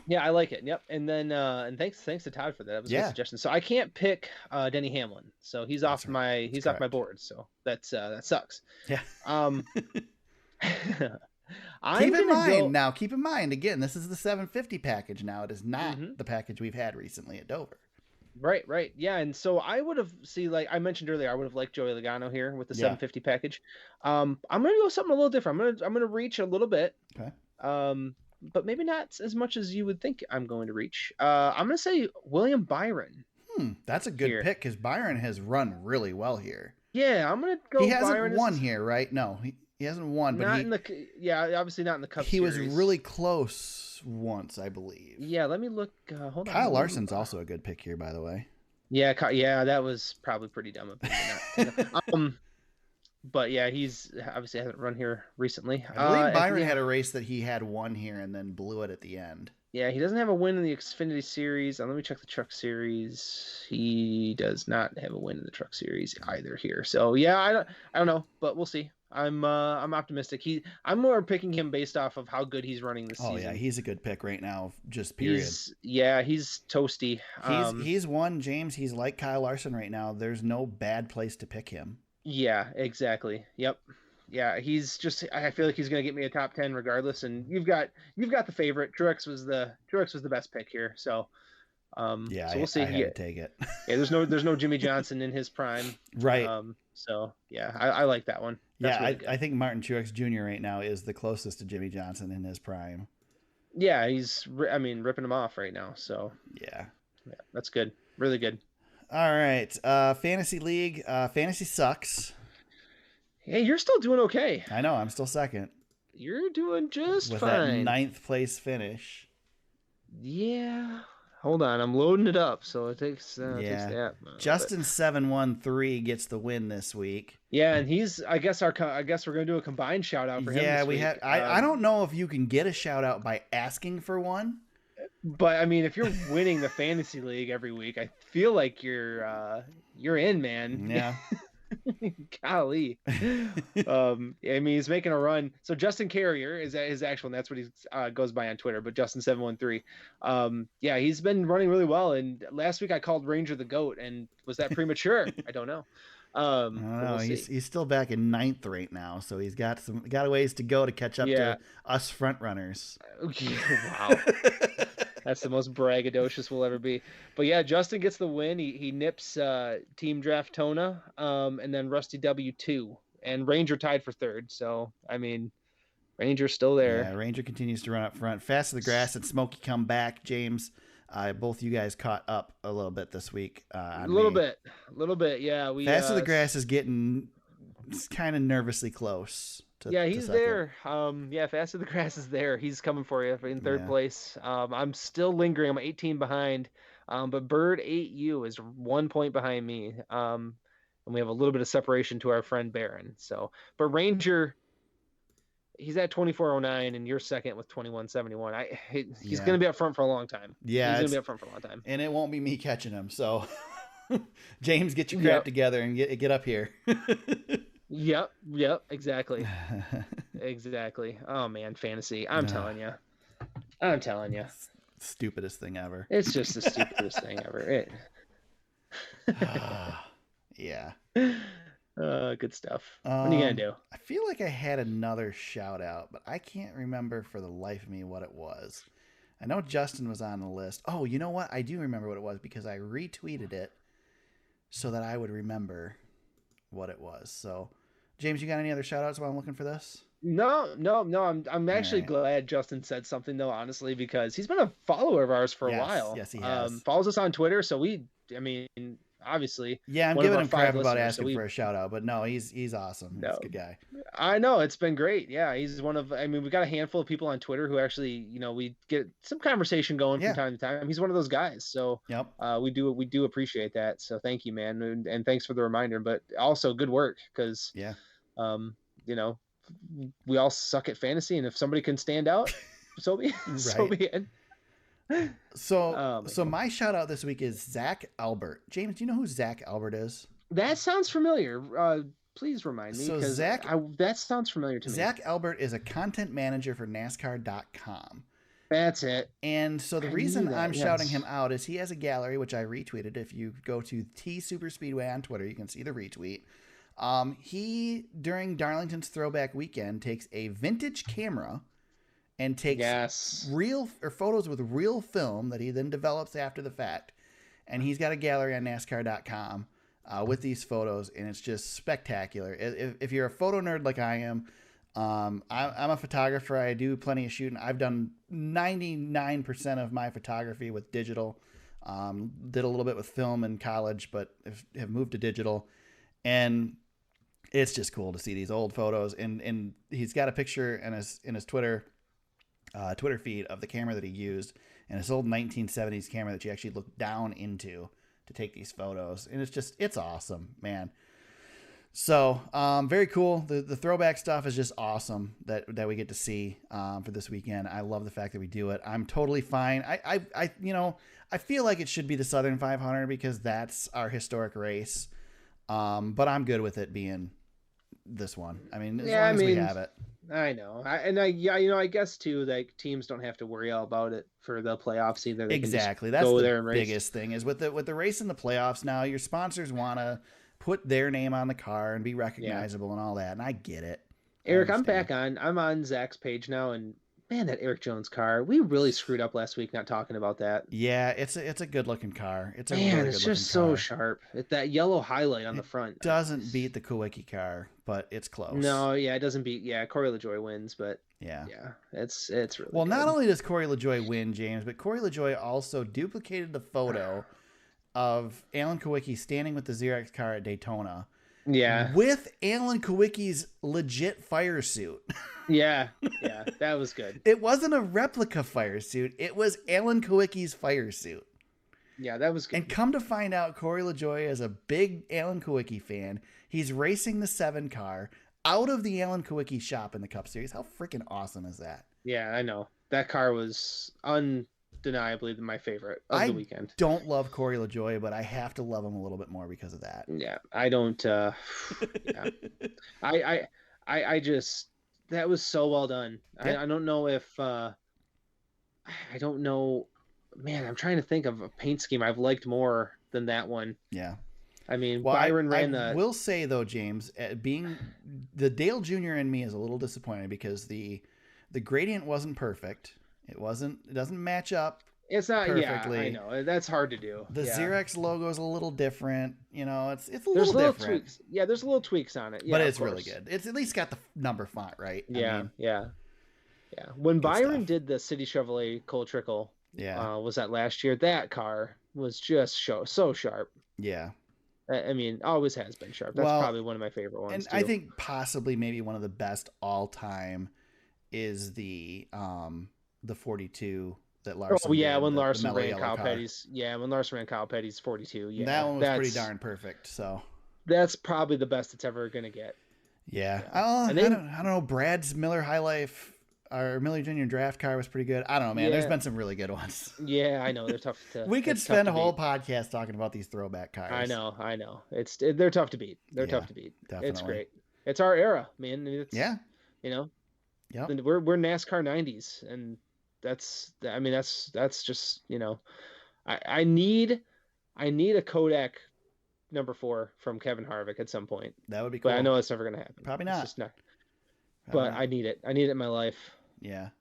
Yeah, I like it. Yep. And then and thanks to Todd for that. That was a good suggestion. So I can't pick Denny Hamlin. So he's off my board. So that sucks.
Yeah. Keep in mind again, this is the 750 package now. It is not the package we've had recently at Dover.
Right. Yeah, and so I would have like I mentioned earlier, I would have liked Joey Logano here with the 750 package. I'm gonna go something a little different. I'm gonna reach a little bit.
Okay.
But maybe not as much as you would think I'm going to reach. I'm going to say William Byron.
That's a good pick because Byron has run really well here.
Yeah, I'm going to go.
He hasn't won here, right? No, he hasn't won. But
obviously not in the Cup Series.
He was really close once, I believe.
Yeah, let me look. Hold on.
Kyle Larson's also a good pick here, by the way.
Yeah, that was probably pretty dumb of me. But yeah, he's obviously hasn't run here recently.
I believe Byron had a race that he had won here and then blew it at the end.
Yeah, he doesn't have a win in the Xfinity Series. Let me check the Truck Series. He does not have a win in the Truck Series either here. So yeah, I don't know, but we'll see. I'm optimistic. I'm more picking him based off of how good he's running this season.
Oh yeah, he's a good pick right now. Just period.
He's toasty.
He's one, James. He's like Kyle Larson right now. There's no bad place to pick him.
Yeah, exactly. Yep. Yeah, he's just. I feel like he's gonna get me a top 10 regardless. And you've got the favorite. Truex was the best pick here. So
yeah,
so we'll see.
I had to take it.
Yeah, there's no Jimmy Johnson in his prime.
Right.
So yeah, I like that one.
That's really I think Martin Truex Jr. right now is the closest to Jimmy Johnson in his prime.
Yeah, he's ripping him off right now. So
yeah,
that's good. Really good.
All right, fantasy league. Fantasy sucks.
Hey, you're still doing okay.
I know. I'm still second.
You're doing just
with
fine.
That 9th place finish.
Yeah. Hold on, I'm loading it up, so it takes that.
Justin 713 gets the win this week.
Yeah, and he's. I guess we're gonna do a combined shout out for him.
Yeah, we have. I don't know if you can get a shout out by asking for one.
But I mean, if you're winning the fantasy league every week, I feel like you're in, man.
Yeah.
Golly. I mean, he's making a run. So Justin Carrier is his actual, and that's what he goes by on Twitter, but Justin 713. Yeah, he's been running really well. And last week I called Ranger the GOAT, and was that premature? I don't know.
I don't know. He's still back in 9th right now, so he's got a ways to go to catch up to us front runners.
Wow. That's the most braggadocious we'll ever be. But yeah, Justin gets the win. He nips Team Draft Tona, and then Rusty W2. And Ranger tied for 3rd. So, I mean, Ranger's still there.
Yeah, Ranger continues to run up front. Fast to the Grass and Smokey come back. James, both you guys caught up a little bit this week.
A little bit, yeah.
Fast to the Grass is getting kind of nervously close.
He's there. Fast to the Grass is there. He's coming for you in 3rd place. I'm still lingering. I'm 18 behind. But Bird 8U is 1 point behind me. And we have a little bit of separation to our friend Baron. So, but Ranger, he's at 2409, and you're second with 2171. He's going to be up front for a long time.
Yeah,
he's going to be up front for a long time,
and it won't be me catching him. So, James, get your crap together and get up here.
Yep, exactly. Exactly. Oh man, fantasy. I'm telling you.
Stupidest thing ever.
It's just the stupidest thing ever.
Yeah.
Good stuff. What are you gonna do?
I feel like I had another shout out, but I can't remember for the life of me what it was. I know Justin was on the list. Oh, you know what? I do remember what it was because I retweeted it so that I would remember what it was. So, James, you got any other shout outs while I'm looking for this?
No. I'm actually glad Justin said something though, honestly, because he's been a follower of ours for a while.
Yes, he has.
Follows us on Twitter, so obviously.
Yeah, I'm giving him crap about asking for a shout out, but no, he's awesome. He's a good guy.
I know, it's been great. Yeah, he's one of. We got a handful of people on Twitter who actually, we get some conversation going from time to time. He's one of those guys. So we do appreciate that. So thank you, man, and thanks for the reminder. But also good work because we all suck at fantasy, and if somebody can stand out, so be it.
So my shout out this week is Zach Albert. James, do you know who Zach Albert is?
That sounds familiar. Please remind me, because that sounds familiar to me.
Zach Albert is a content manager for NASCAR.com.
That's it.
And so the reason I'm shouting him out is he has a gallery, which I retweeted. If you go to T Super Speedway on Twitter, you can see the retweet. He, during Darlington's Throwback Weekend, takes a vintage camera and takes real photos with real film that he then develops after the fact. And he's got a gallery on NASCAR.com with these photos, and it's just spectacular. If you're a photo nerd like I am, I'm a photographer. I do plenty of shooting. I've done 99% of my photography with digital. Did a little bit with film in college, but have moved to digital. And it's just cool to see these old photos. And he's got a picture in his Twitter feed of the camera that he used, and his old 1970s camera that you actually look down into to take these photos. And it's awesome, man. So, very cool. The throwback stuff is just awesome that we get to see, for this weekend. I love the fact that we do it. I'm totally fine. I feel like it should be the Southern 500 because that's our historic race. But I'm good with it being this one. I mean, as long as we have it.
I know. I guess too, like teams don't have to worry all about it for the playoffs either. They
exactly.
Can
just
That's
go
there and
race. Biggest thing is with the race in the playoffs now, your sponsors want to put their name on the car and be recognizable and all that. And I get it.
Eric, I'm on Zach's page now, and man, that Eric Jones car, we really screwed up last week not talking about that.
Yeah, it's a good looking car. It's a
man,
really
it's
good
just so sharp. That yellow highlight on the front
doesn't beat the Kulwicki car, but it's close.
No, yeah, it doesn't beat. Yeah, Corey LaJoie wins, but yeah, it's really
well.
Good.
Not only does Corey LaJoie win, James, but Corey LaJoie also duplicated the photo of Alan Kulwicki standing with the Xerox car at Daytona.
Yeah,
with Alan Kulwicki's legit fire suit.
Yeah, that was good.
It wasn't a replica fire suit. It was Alan Kulwicki's fire suit.
Yeah, that was good.
And come to find out, Corey LaJoie is a big Alan Kulwicki fan. He's racing the 7 car out of the Alan Kulwicki shop in the Cup Series. How freaking awesome is that?
Yeah, I know. That car was undeniably my favorite of the weekend.
I don't love Corey LaJoie, but I have to love him a little bit more because of that.
Yeah, I don't. Yeah, I just. That was so well done. Yeah. I don't know if I don't know. Man, I'm trying to think of a paint scheme I've liked more than that one.
Yeah.
I mean, Byron ran the.
I will say though, James, being the Dale Jr. in me is a little disappointed because the gradient wasn't perfect. It doesn't match up.
It's not
perfectly.
Yeah, I know. That's hard to do.
The Xerox logo is a little different. You know, it's a little different.
Tweaks. Yeah, there's little tweaks on it. Yeah,
but it's really good. It's at least got the number font right.
Yeah, yeah. When Byron did the City Chevrolet Cole Trickle, was that last year? That car was just so sharp.
Yeah.
I mean, always has been sharp. That's probably one of my favorite ones.
And too. I think possibly maybe one of the best all time is the 42. That Larson
when Larson ran Kyle Petty's. Yeah, when Larson ran Kyle Petty's 42. Yeah,
that one was pretty darn perfect. So
that's probably the best it's ever gonna get.
Yeah. I don't know. Brad's Miller High Life or Miller Jr. draft car was pretty good. I don't know, man. Yeah. There's been some really good ones.
Yeah, I know they're tough to.
We could spend a whole podcast talking about these throwback cars.
I know. They're tough to beat. Definitely. It's great. It's our era, man. You know.
Yeah.
We're NASCAR 90s and. That's just, you know, I need a Kodak number 4 from Kevin Harvick at some point.
That would be cool.
But I know it's never going to happen.
Probably not.
It's just not. But I need it. I need it in my life.
Yeah.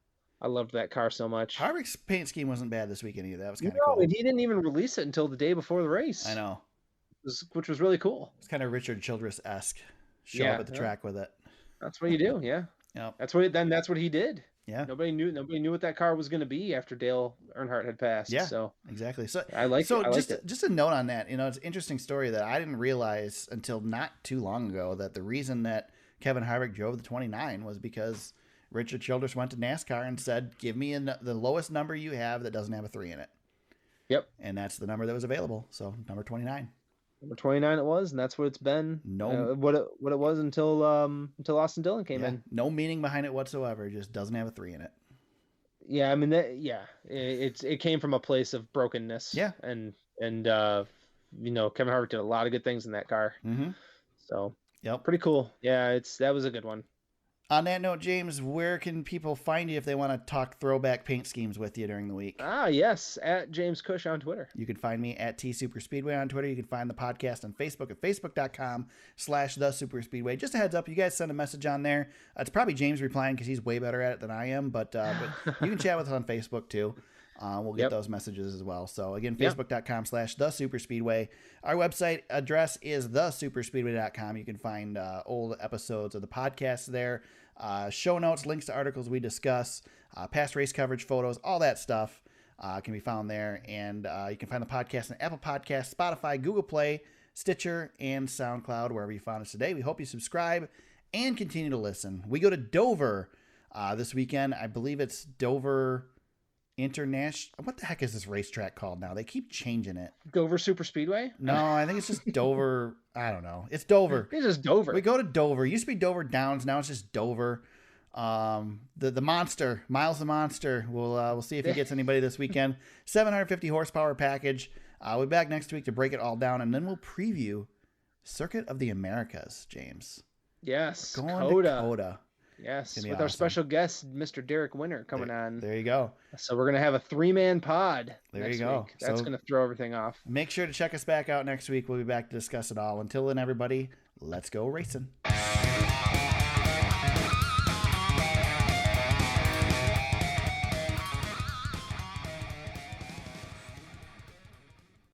I loved that car so much.
Harvick's paint scheme wasn't bad this weekend either. That was kind of cool.
He didn't even release it until the day before the race.
I know.
Which was really cool.
It's kind of Richard Childress-esque. Show up at the track with it.
That's what you do, yeah.
Yep.
That's what he did.
Yeah.
Nobody knew what that car was going to be after Dale Earnhardt had passed.
Yeah.
So
exactly. So
I liked it.
Just a note on that. You know, it's an interesting story that I didn't realize until not too long ago that the reason that Kevin Harvick drove the 29 was because Richard Childress went to NASCAR and said, "Give me the lowest number you have that doesn't have a 3 in it."
Yep.
And that's the number that was available. So number 29.
Number 29 it was, and that's what it's been.
No,
what it was until Austin Dillon came in.
No meaning behind it whatsoever. It just doesn't have a 3 in it.
Yeah, I mean it came from a place of brokenness.
Yeah,
and you know, Kevin Harvick did a lot of good things in that car.
Mm-hmm.
So
yep,
pretty cool. Yeah, that was a good one.
On that note, James, where can people find you if they want to talk throwback paint schemes with you during the week?
Yes, at James Cush on Twitter.
You can find me at TSuperspeedway on Twitter. You can find the podcast on Facebook at facebook.com/TheSuperspeedway. Just a heads up, you guys send a message on there. It's probably James replying because he's way better at it than I am, but you can chat with us on Facebook too. We'll get those messages as well. So again, facebook.com/TheSuperspeedway. Our website address is thesuperspeedway.com. You can find old episodes of the podcast there. Show notes, links to articles we discuss, past race coverage, photos, all that stuff can be found there. And you can find the podcast on Apple Podcasts, Spotify, Google Play, Stitcher, and SoundCloud, wherever you found us today. We hope you subscribe and continue to listen. We go to Dover this weekend. I believe it's Dover International. What the heck is this racetrack called now? They keep changing it.
Dover Super Speedway?
No, I think it's just Dover. I don't know. It's Dover.
It's just Dover.
We go to Dover. It used to be Dover Downs. Now it's just Dover. The monster, Miles the Monster. We'll see if he gets anybody this weekend. 750 horsepower package. We'll be back next week to break it all down, and then we'll preview Circuit of the Americas, James.
Yes,
Going
Coda.
to Coda.
Yes, with
awesome.
our special guest, Mr. Derek Winter, coming on.
There you go.
So we're gonna have a 3-man pod next week. That's gonna throw everything off.
Make sure to check us back out next week. We'll be back to discuss it all. Until then, everybody, let's go racing.